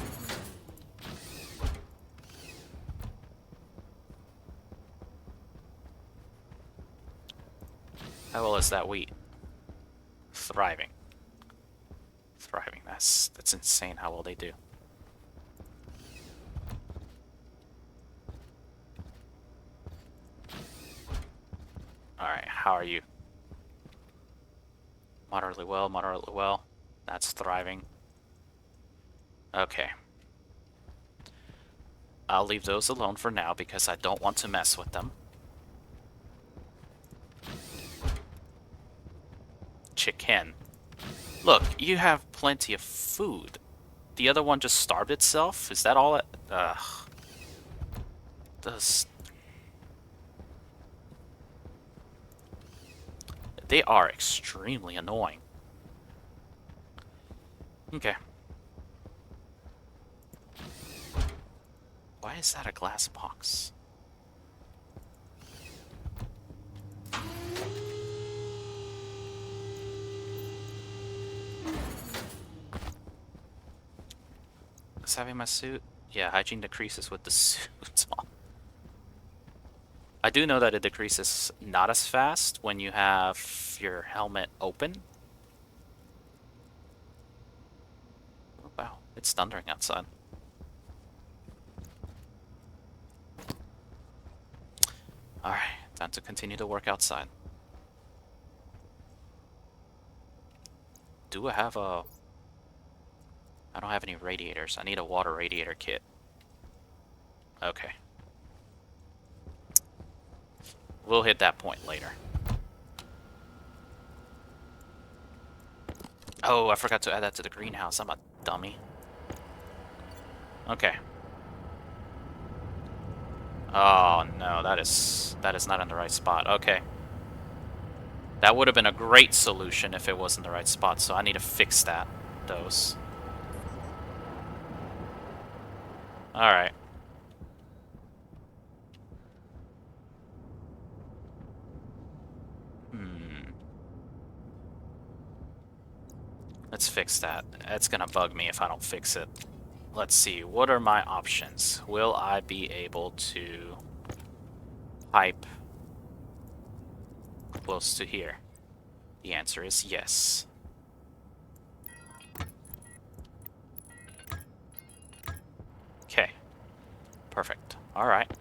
How well is that wheat? Thriving. Thriving. That's insane how well they do. Alright, how are you? Moderately well, moderately well. That's thriving. Okay. I'll leave those alone for now because I don't want to mess with them. Chicken. Look, you have plenty of food. The other one just starved itself? Is that all it... Ugh. They are extremely annoying. Okay. Why is that a glass box? Is having my suit? Yeah, hygiene decreases with the suit on. I do know that it decreases not as fast when you have your helmet open. Oh, wow, it's thundering outside. Alright, time to continue to work outside. Do I have a... I don't have any radiators. I need a water radiator kit. Okay. We'll hit that point later. Oh, I forgot to add that to the greenhouse. I'm a dummy. Okay. Oh, no, that is not in the right spot. Okay. That would have been a great solution if it was in the right spot, so I need to fix that. Those. Alright. Let's fix that. It's gonna bug me if I don't fix it. Let's see, what are my options? Will I be able to pipe close to here? The answer is yes. Okay. Perfect. Alright.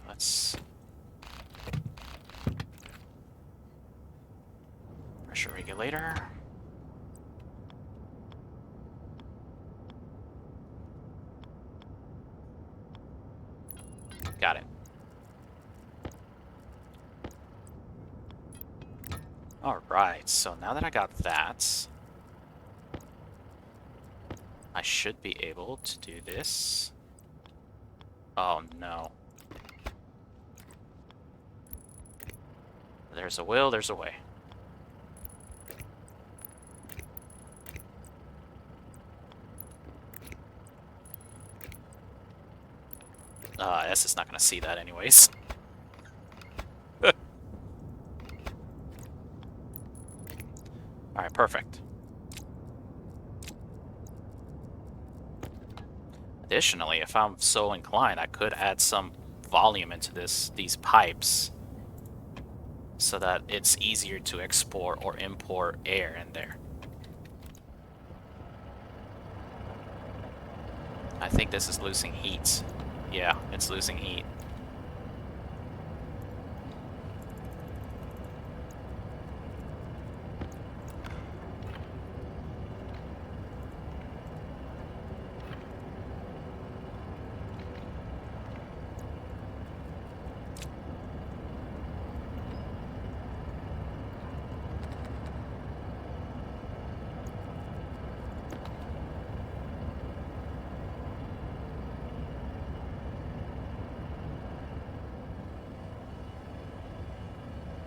Let's... Pressure regulator. Got it. Alright, so now that I got that, I should be able to do this. Oh no. There's a will, there's a way. S is not going to see that anyways. Alright, perfect. Additionally, if I'm so inclined, I could add some volume into these pipes so that it's easier to export or import air in there. I think this is losing heat. Yeah, it's losing heat.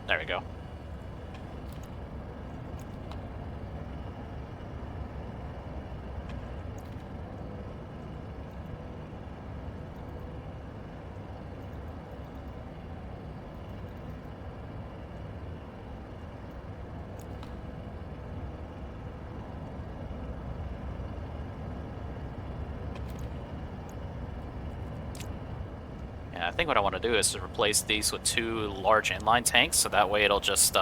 There we go. Yeah, I think what I want to do is to replace these with 2 large inline tanks, so that way it'll just,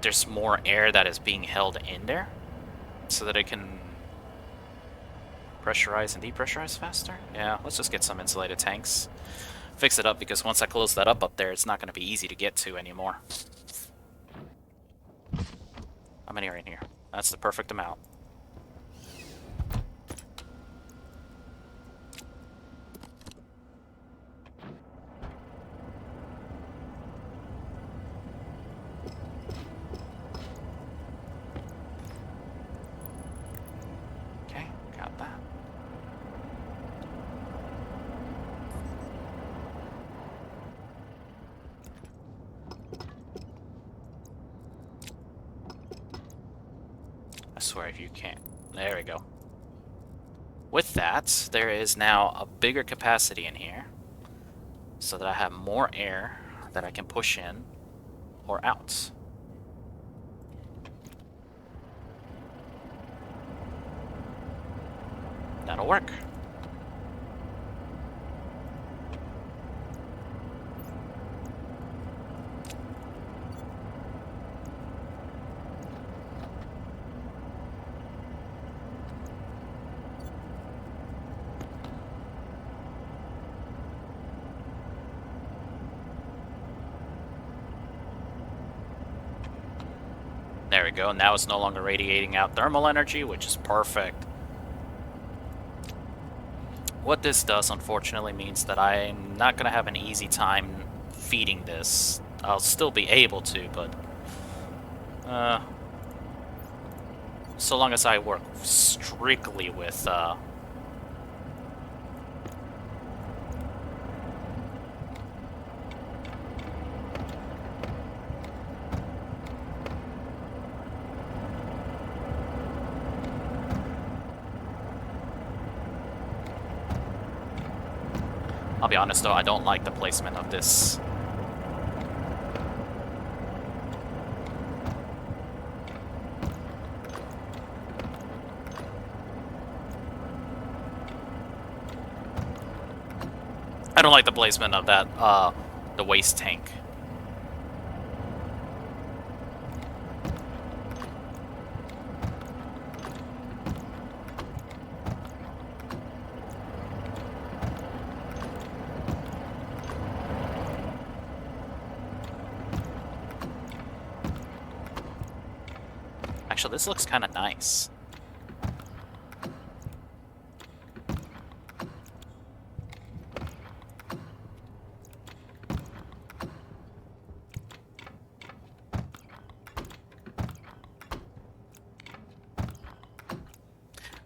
there's more air that is being held in there, so that it can pressurize and depressurize faster. Yeah, let's just get some insulated tanks. Fix it up, because once I close that up there, it's not going to be easy to get to anymore. How many are in here? That's the perfect amount. Okay, got that. I swear if you can't. There we go. With that, there is now a bigger capacity in here, so that I have more air that I can push in or out. That'll work. There we go. Now it's no longer radiating out thermal energy, which is perfect. What this does, unfortunately, means that I'm not going to have an easy time feeding this. I'll still be able to, but so long as I work strictly with I'll be honest though, I don't like the placement of this. I don't like the placement of that, the waste tank. Actually, this looks kind of nice.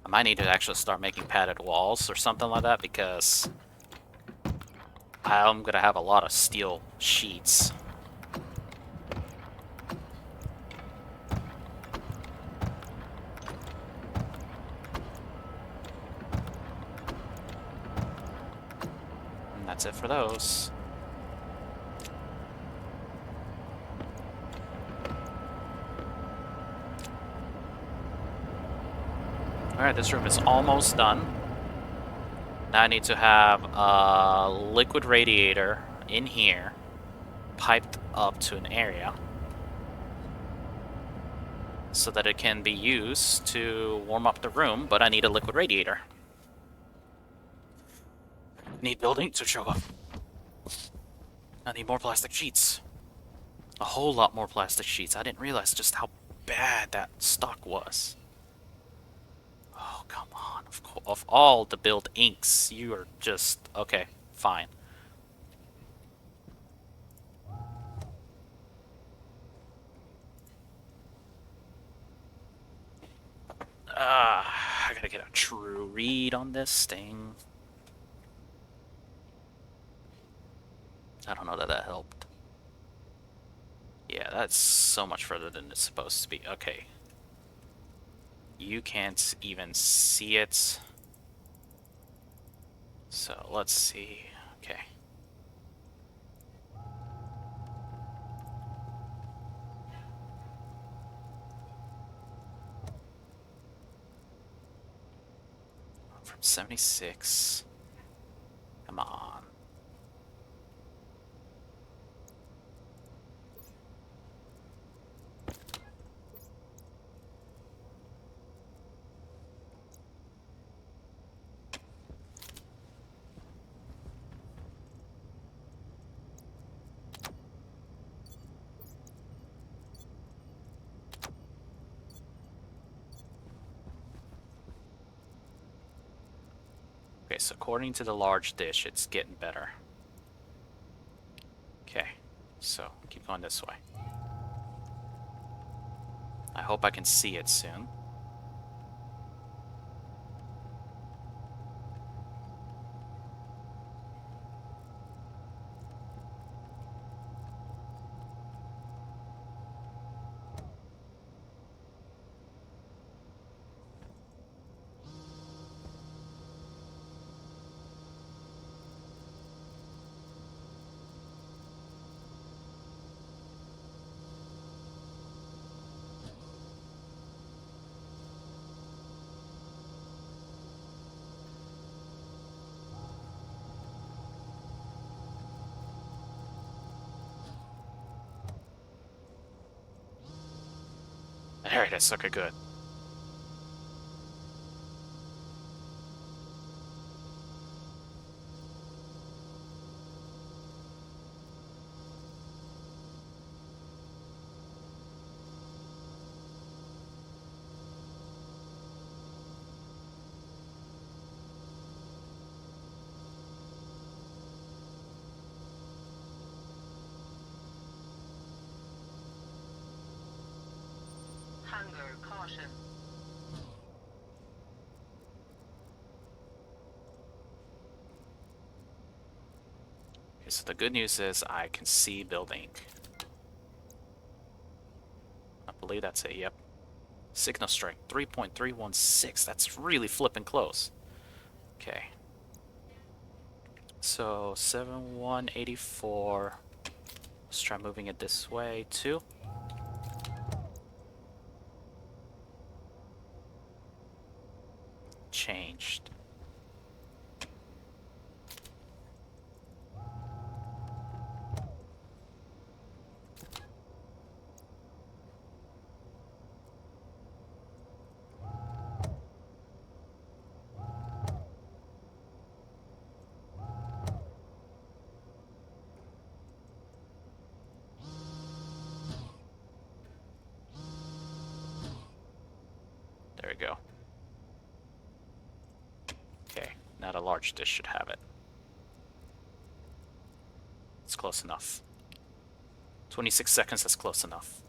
I might need to actually start making padded walls or something like that, because I'm gonna have a lot of steel sheets. And that's it for those. Alright, this room is almost done. Now I need to have a liquid radiator in here, piped up to an area, so that it can be used to warm up the room, but I need a liquid radiator. Need building to show up. I need more plastic sheets. A whole lot more plastic sheets. I didn't realize just how bad that stock was. Oh, come on. Of all the build inks, you are just... Okay, fine. I gotta get a true read on this thing. I don't know that helped. Yeah, that's so much further than it's supposed to be. Okay. You can't even see it. So let's see. Okay. From 76. Come on. Okay, so according to the large dish, it's getting better. Okay, so keep going this way. I hope I can see it soon. There it is. Okay, good. Hunger caution. Okay, so the good news is I can see building. I believe that's it, yep. Signal strength, 3.316. That's really flipping close. Okay. So, 7184. Let's try moving it this way, too. Changed. There we go. Okay, now the large dish should have it. It's close enough. 26 seconds, that's close enough.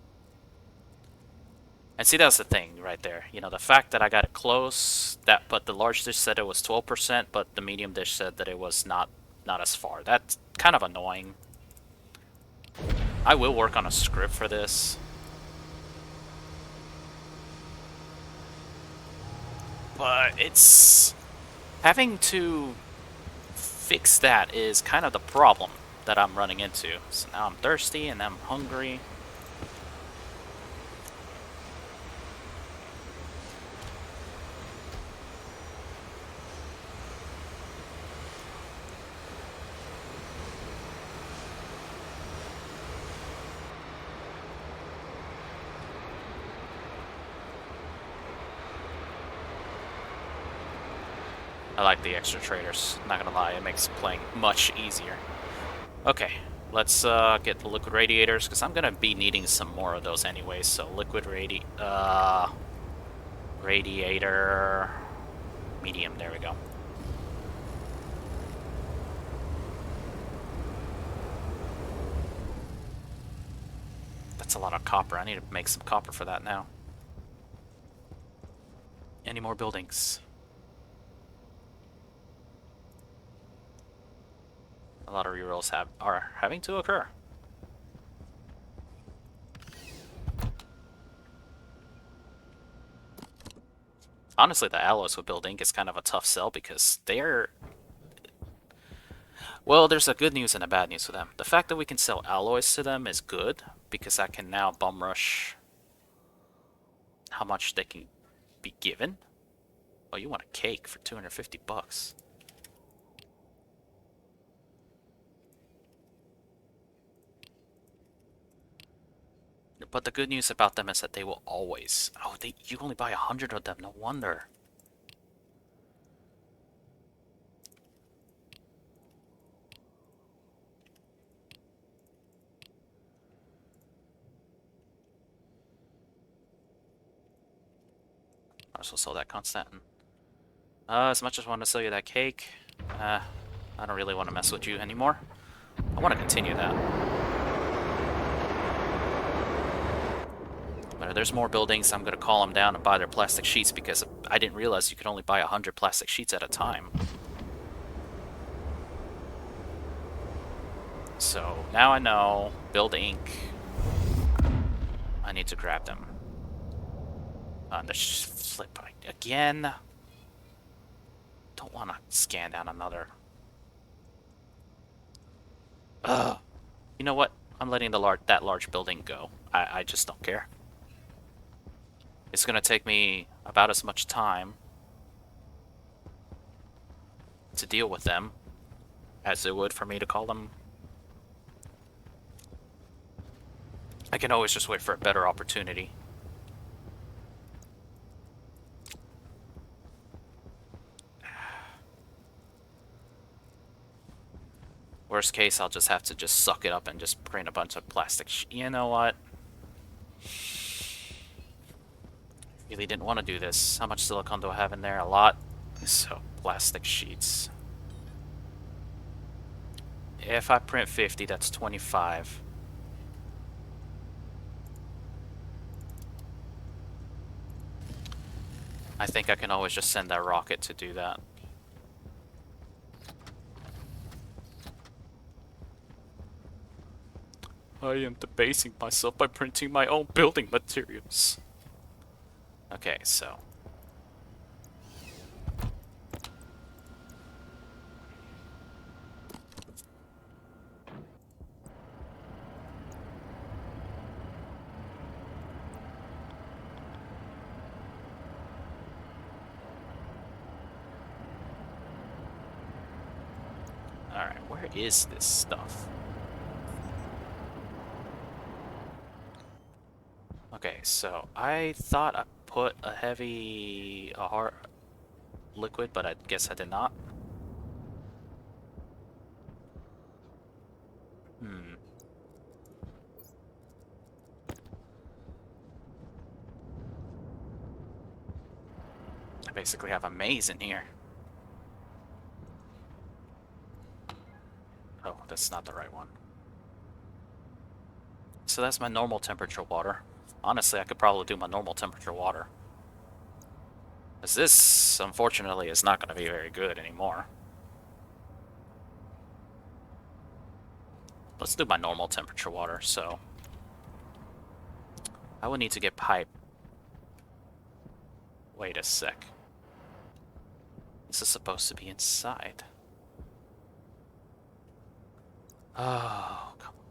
And see, that's the thing right there. You know, the fact that I got it close, but the large dish said it was 12%, but the medium dish said that it was not as far. That's kind of annoying. I will work on a script for this. But it's... having to fix that is kind of the problem that I'm running into. So now I'm thirsty and I'm hungry. I like the extra traders, not gonna lie, it makes playing much easier. Okay, let's get the liquid radiators, because I'm gonna be needing some more of those anyway, so liquid radiator... medium, there we go. That's a lot of copper, I need to make some copper for that now. Any more buildings? A lot of rerolls are having to occur. Honestly, the alloys with build ink is kind of a tough sell because they're... Well, there's a good news and a bad news for them. The fact that we can sell alloys to them is good because I can now bum rush how much they can be given. Oh, you want a cake for 250 bucks. But the good news about them is that they will always... Oh, you only buy 100 of them, no wonder. I also sell that Constantin. As much as I want to sell you that cake, I don't really want to mess with you anymore. I want to continue that. But if there's more buildings, I'm going to call them down and buy their plastic sheets because I didn't realize you could only buy 100 plastic sheets at a time. So now I know. Build ink. I need to grab them. The flip again. Don't want to scan down another. Ugh. You know what? I'm letting that large building go. I just don't care. It's gonna take me about as much time to deal with them as it would for me to call them. I can always just wait for a better opportunity. Worst case, I'll just have to just suck it up and just print a bunch of plastic. You know what? Really didn't want to do this. How much silicone do I have in there? A lot. So, plastic sheets. If I print 50, that's 25. I think I can always just send that rocket to do that. I am debasing myself by printing my own building materials. Okay, so... Alright, where is this stuff? Okay, so I thought I put a hard liquid, but I guess I did not. I basically have a maze in here. Oh, that's not the right one. So that's my normal temperature water. Honestly, I could probably do my normal temperature water. Because this, unfortunately, is not going to be very good anymore. Let's do my normal temperature water, so... I would need to get pipe. Wait a sec. This is supposed to be inside. Oh, come on.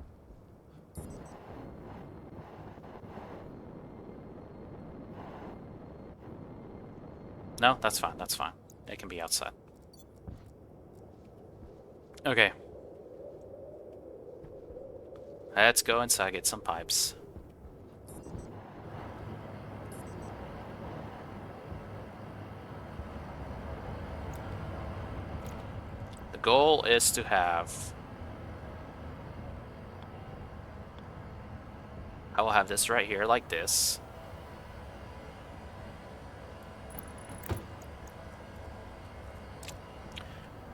No, that's fine, that's fine. It can be outside. Okay. Let's go inside, get some pipes. The goal is to have... I will have this right here, like this.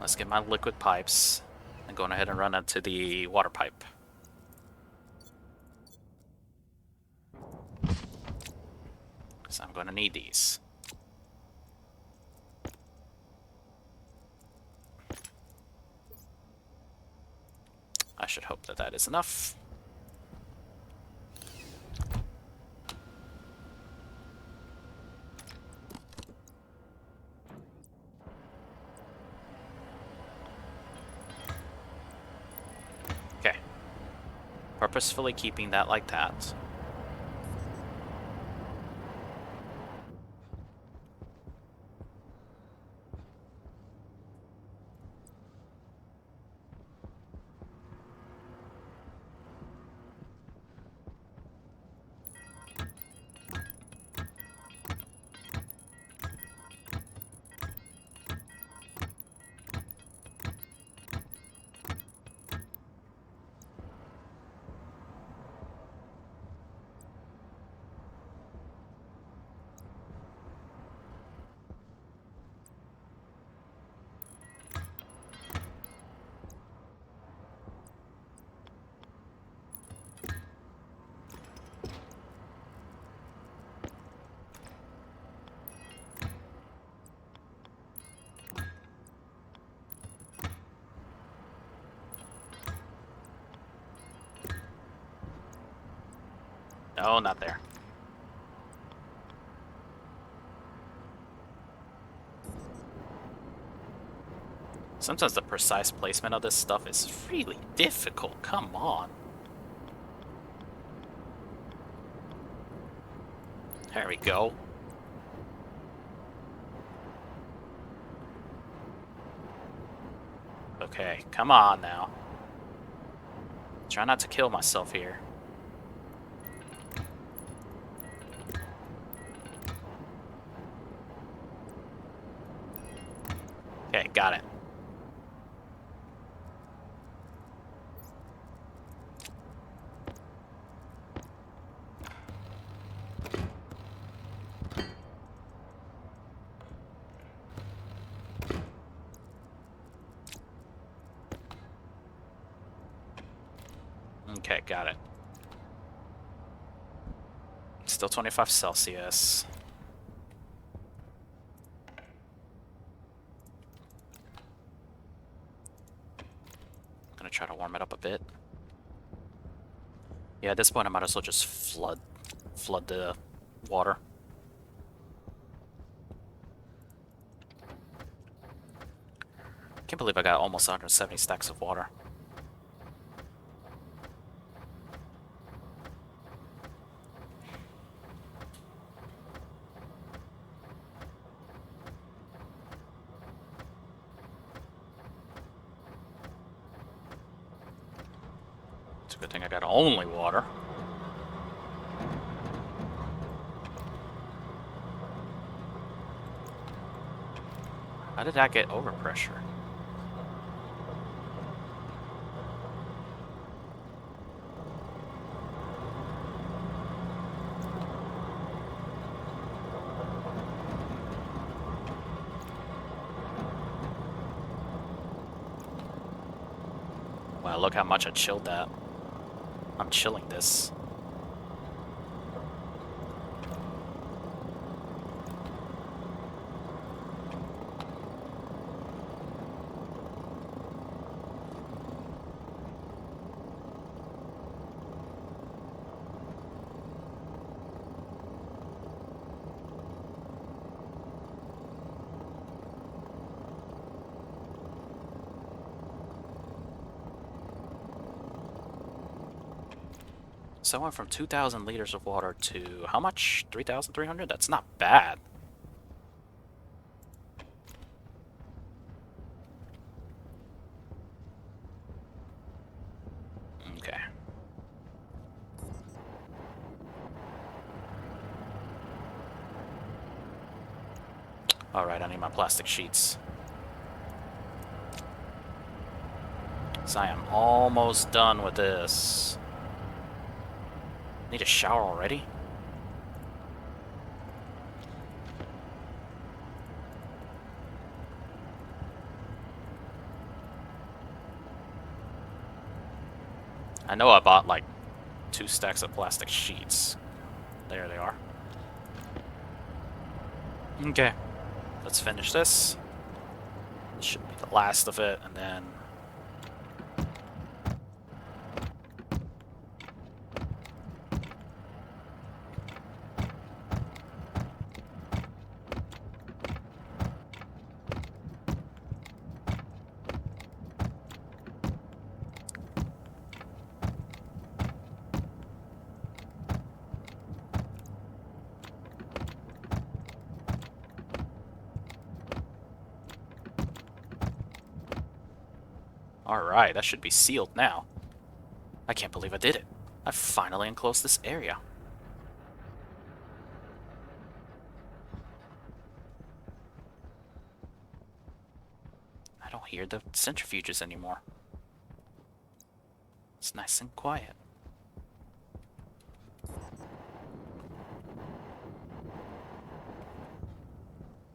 Let's get my liquid pipes. And going ahead and run into the water pipe. Because I'm going to need these. I should hope that that is enough. Purposefully keeping that like that. No, not there. Sometimes the precise placement of this stuff is really difficult. Come on. There we go. Okay, come on now. Try not to kill myself here. Okay, got it. Okay, got it. Still 25 Celsius. Gonna try to warm it up a bit. Yeah, at this point I might as well just flood the water. Can't believe I got almost 170 stacks of water. It's a good thing I got only water. How did that get overpressure? Wow, look how much I chilled that. I'm chilling this. So I went from 2,000 liters of water to how much? 3,300? That's not bad. Okay. Alright, I need my plastic sheets. So I am almost done with this. Need a shower already? I know I bought like 2 stacks of plastic sheets. There they are. Okay, let's finish this. This should be the last of it, and then Alright, that should be sealed now. I can't believe I did it. I finally enclosed this area. I don't hear the centrifuges anymore. It's nice and quiet.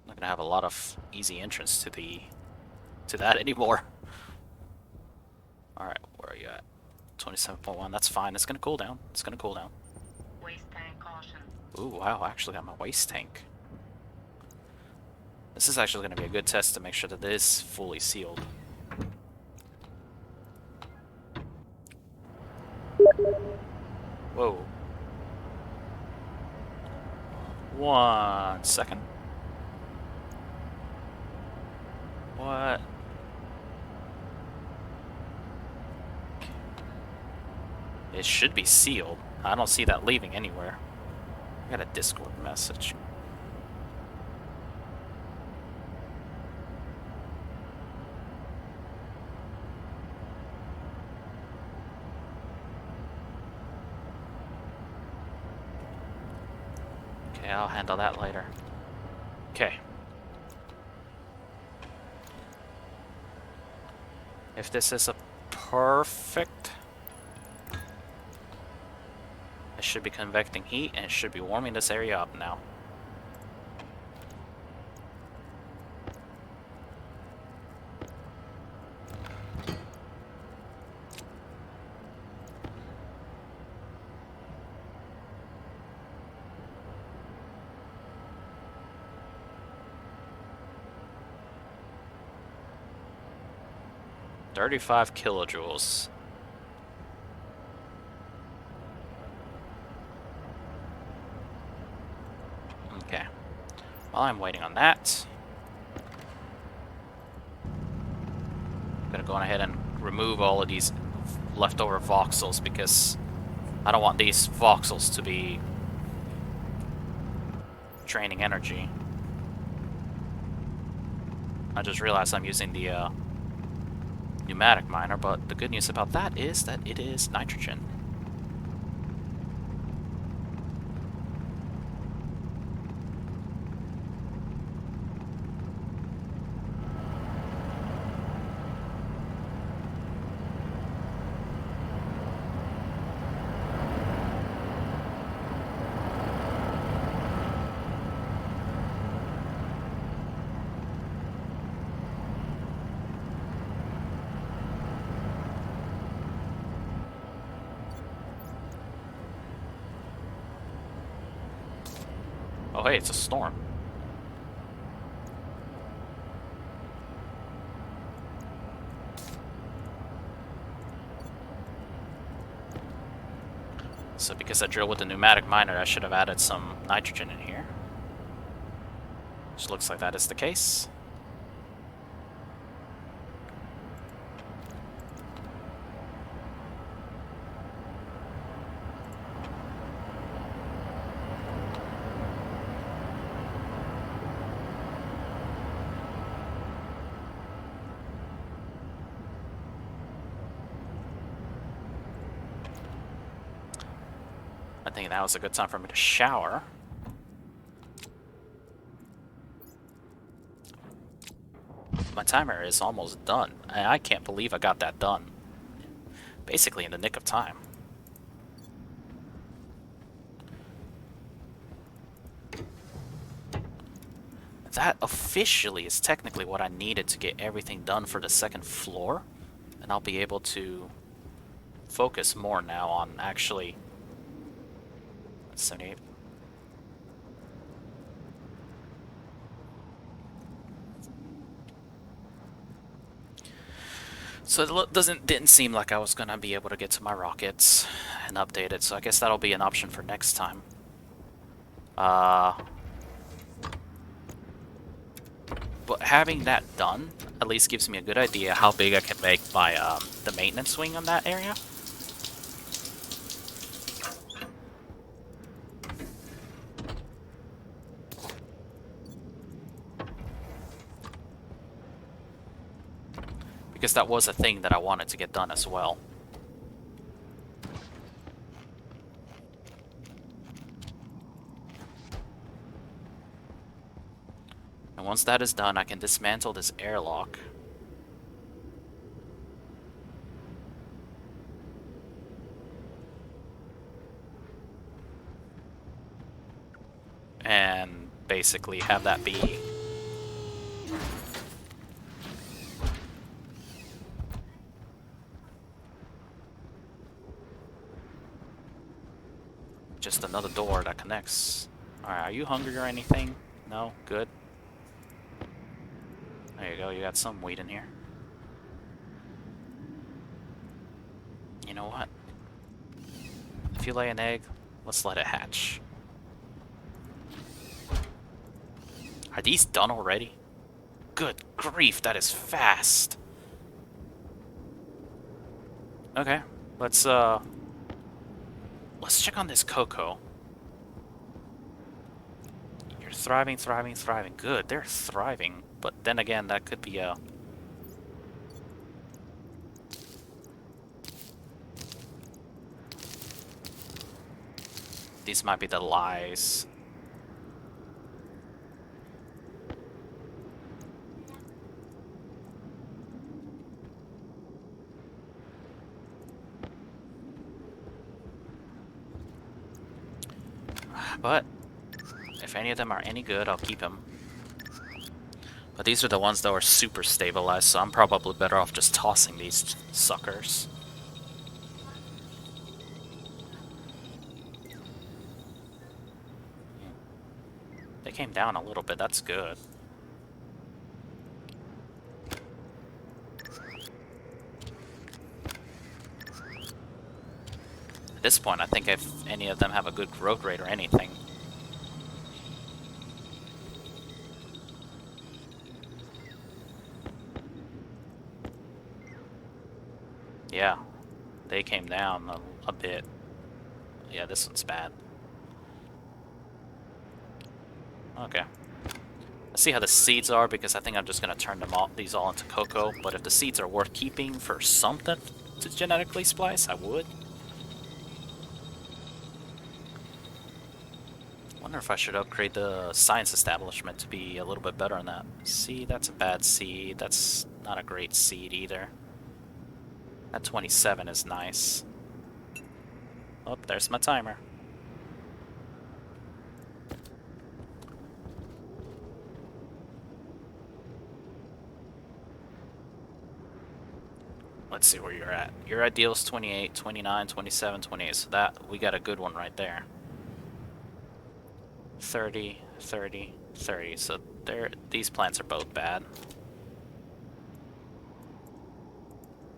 Not gonna have a lot of easy entrance to that anymore. Alright, where are you at? 27.1, that's fine. It's gonna cool down. It's gonna cool down. Waste tank caution. Ooh, wow, I actually got my waste tank. This is actually gonna be a good test to make sure that it is fully sealed. Whoa. 1 second. What? It should be sealed. I don't see that leaving anywhere. I got a Discord message. Okay, I'll handle that later. Okay. If this is a perfect... It should be convecting heat, and it should be warming this area up now. "35 kilojoules. Okay. While I'm waiting on that, I'm gonna go on ahead and remove all of these leftover voxels because I don't want these voxels to be draining energy. I just realized I'm using the pneumatic miner, but the good news about that is that it is nitrogen. Oh hey, it's a storm. So because I drilled with the pneumatic miner, I should have added some nitrogen in here. Which looks like that is the case. I think that was a good time for me to shower. My timer is almost done. I can't believe I got that done. Basically in the nick of time. That officially is technically what I needed to get everything done for the second floor. And I'll be able to focus more now on actually... 78. So it didn't seem like I was gonna be able to get to my rockets and update it, so I guess that'll be an option for next time. But having that done at least gives me a good idea how big I can make my the maintenance wing on that area. because that was a thing that I wanted to get done as well. And once that is done, I can dismantle this airlock. And basically have that be just another door that connects. Alright, are you hungry or anything? No? Good. There you go, you got some wheat in here. You know what? If you lay an egg, let's let it hatch. Are these done already? Good grief, that is fast. Okay, let's check on this cocoa. You're thriving, thriving, thriving. Good, they're thriving. But then again, that could be a... These might be the lies. But if any of them are any good, I'll keep them. But these are the ones that are super stabilized, so I'm probably better off just tossing these suckers. They came down a little bit, that's good. At this point, I think if any of them have a good growth rate or anything. Yeah, they came down a bit. Yeah, this one's bad. Okay. Let's see how the seeds are, because I think I'm just gonna turn them all, these all into cocoa. But if the seeds are worth keeping for something to genetically splice, I would. Wonder if I should upgrade the science establishment to be a little bit better on that. See, that's a bad seed. That's not a great seed either. That 27 is nice. Oh, there's my timer. Let's see where you're at. Your ideal is 28, 29, 27, 28. So that, we got a good one right there. 30, 30, 30. So these plants are both bad.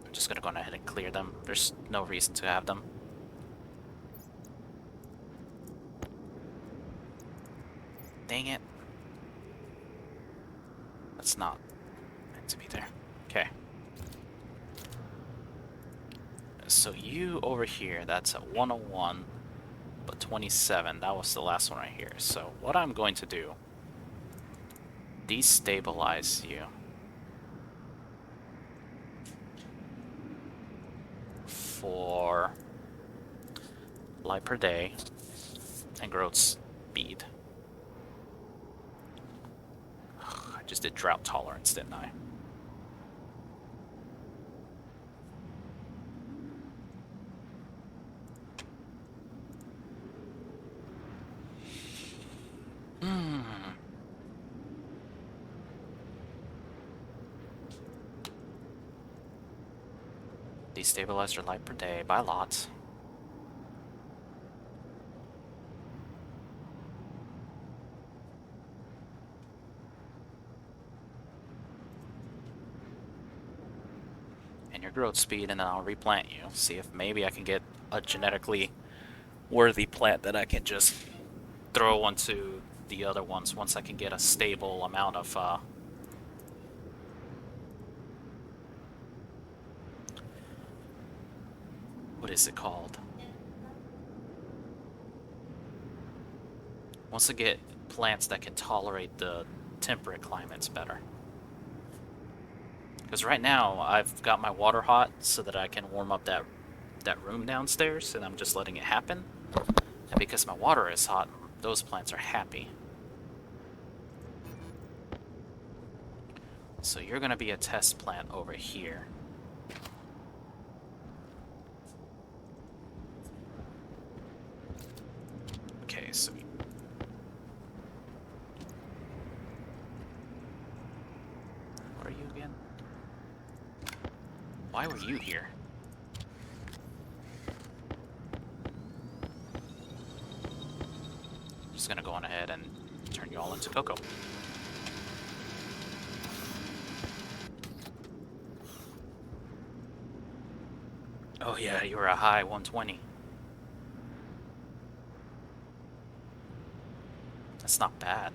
I'm just gonna go ahead and clear them. There's no reason to have them. Dang it. That's not meant to be there. Okay. So you over here, that's at 101, but 27, that was the last one right here. So what I'm going to do, destabilize you for light per day and growth speed. I just did drought tolerance, didn't I? Destabilize your light per day by lots. And your growth speed, and then I'll replant you. See if maybe I can get a genetically worthy plant that I can just throw onto the other ones once I can get a stable amount of what is it called? Once I get plants that can tolerate the temperate climates better. Because right now, I've got my water hot so that I can warm up that room downstairs, and I'm just letting it happen. And because my water is hot, those plants are happy. So you're going to be a test plant over here. Okay, so... What are you again? Why were you here? I'm just going to go on ahead and turn you all into cocoa. Oh yeah, you were a high 120. That's not bad.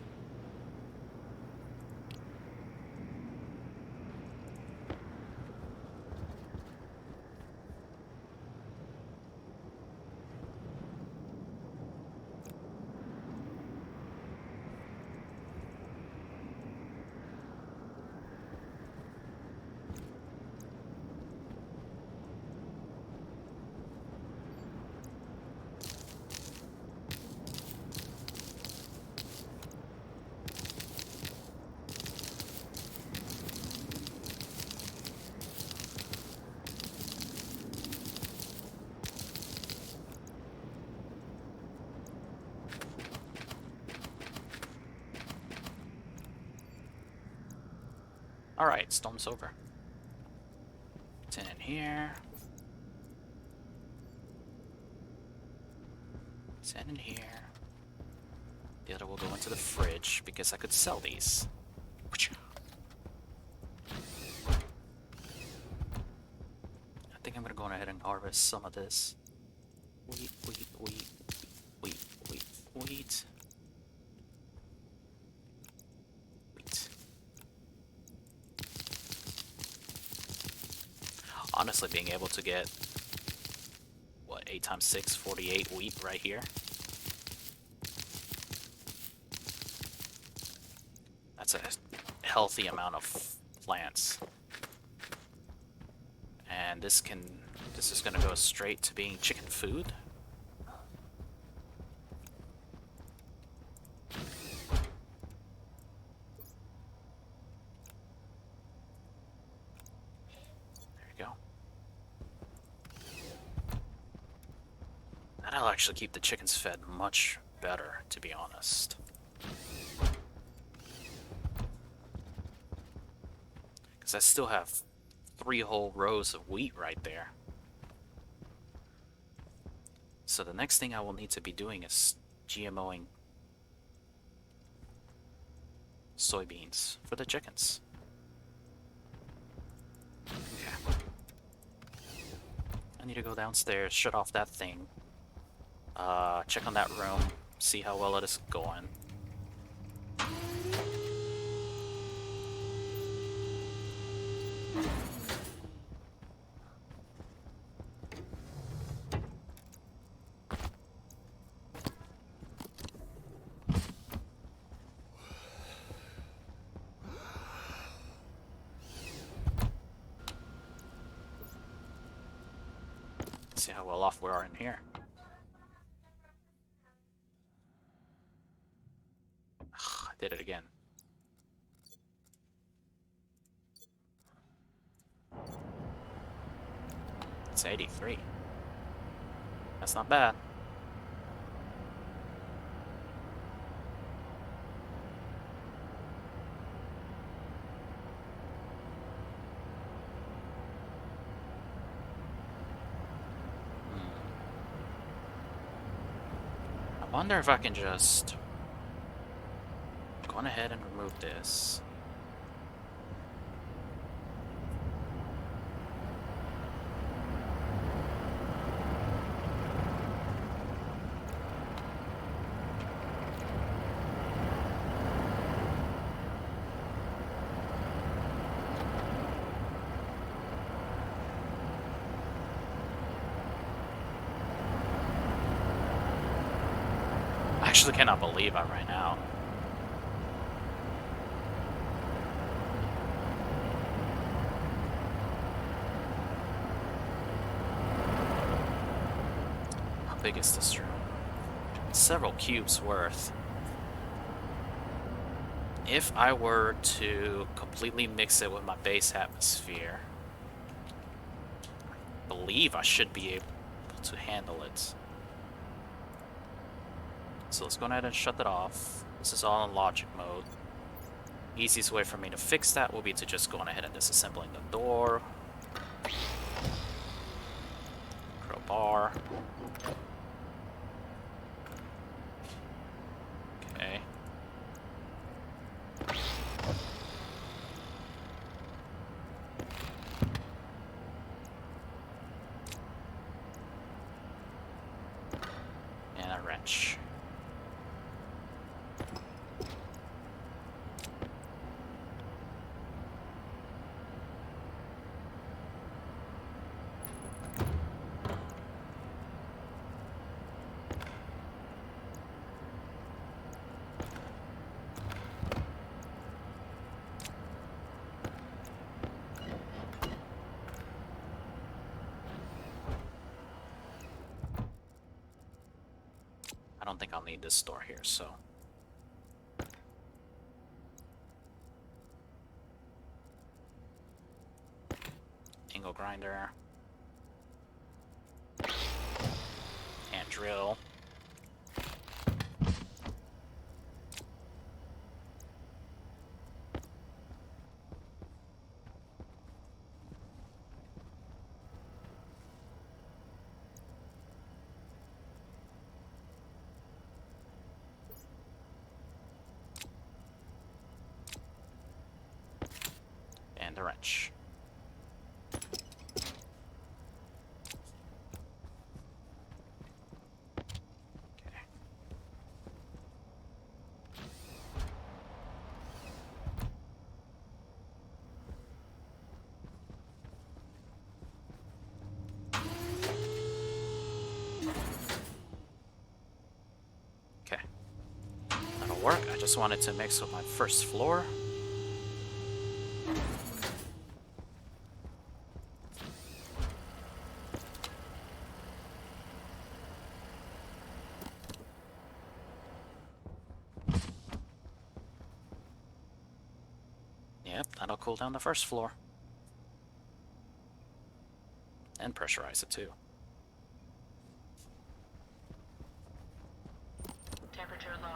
Alright, storm's over. 10 in here. 10 in here. The other will go into the fridge because I could sell these. I think I'm gonna go ahead and harvest some of this. Wheat. Wheat. Honestly, being able to get, what, 8 times 6, 48 wheat right here. That's a healthy amount of plants. And this is gonna go straight to being chicken food. That'll actually keep the chickens fed much better, to be honest. Because I still have 3 whole rows of wheat right there. So the next thing I will need to be doing is GMOing soybeans for the chickens. Okay. I need to go downstairs, shut off that thing. Check on that room, see how well it is going. See how well off we are in here. I did it again. It's 83. That's not bad. I wonder if I can just go on ahead and remove this. I actually cannot believe it right now. big is this room? Several cubes worth. If I were to completely mix it with my base atmosphere, I believe I should be able to handle it. So let's go ahead and shut that off. This is all in logic mode. Easiest way for me to fix that will be to just go on ahead and disassembling the door. Crowbar. Okay. And a wrench. I don't think I'll need this door here, so... Angle grinder. Hand drill. And a wrench. Okay. Okay. That'll work. I just wanted to mix with my first floor. Yep, that'll cool down the first floor. And pressurize it too. Temperature low.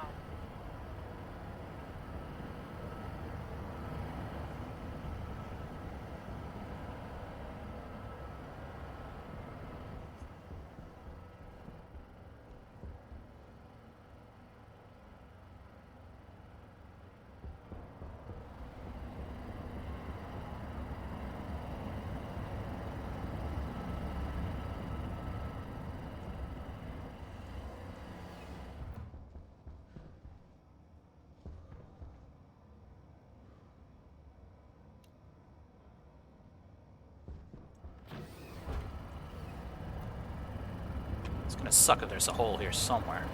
It's gonna suck if there's a hole here somewhere.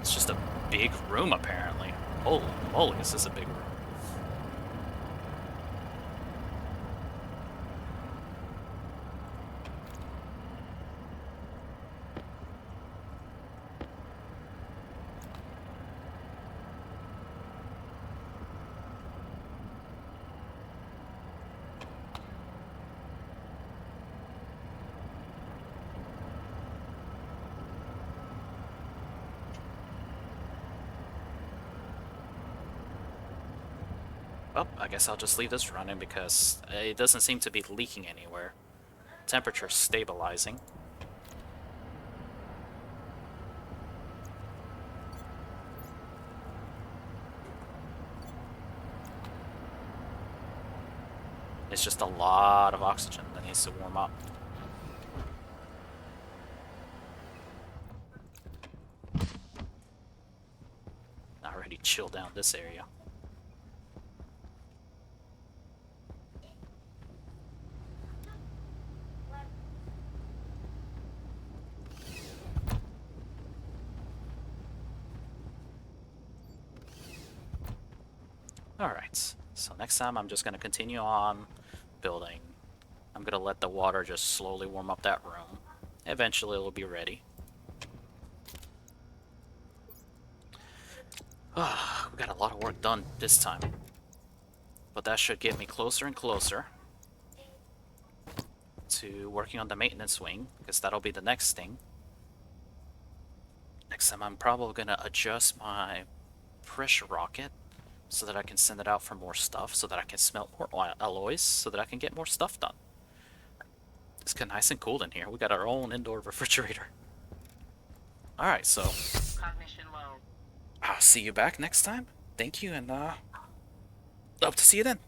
It's just a big room, apparently. Holy moly, this is a big room. Oh, I guess I'll just leave this running because it doesn't seem to be leaking anywhere. Temperature's stabilizing. It's just a lot of oxygen that needs to warm up. Already chilled down this area. Alright, so next time I'm just going to continue on building. I'm going to let the water just slowly warm up that room. Eventually it'll be ready. We got a lot of work done this time. But that should get me closer and closer to working on the maintenance wing, because that'll be the next thing. Next time I'm probably going to adjust my pressure rocket so that I can send it out for more stuff, so that I can smelt more alloys, so that I can get more stuff done. It's kind of nice and cool in here. We got our own indoor refrigerator. Alright, so Cognition low. I'll see you back next time. Thank you, and hope to see you then.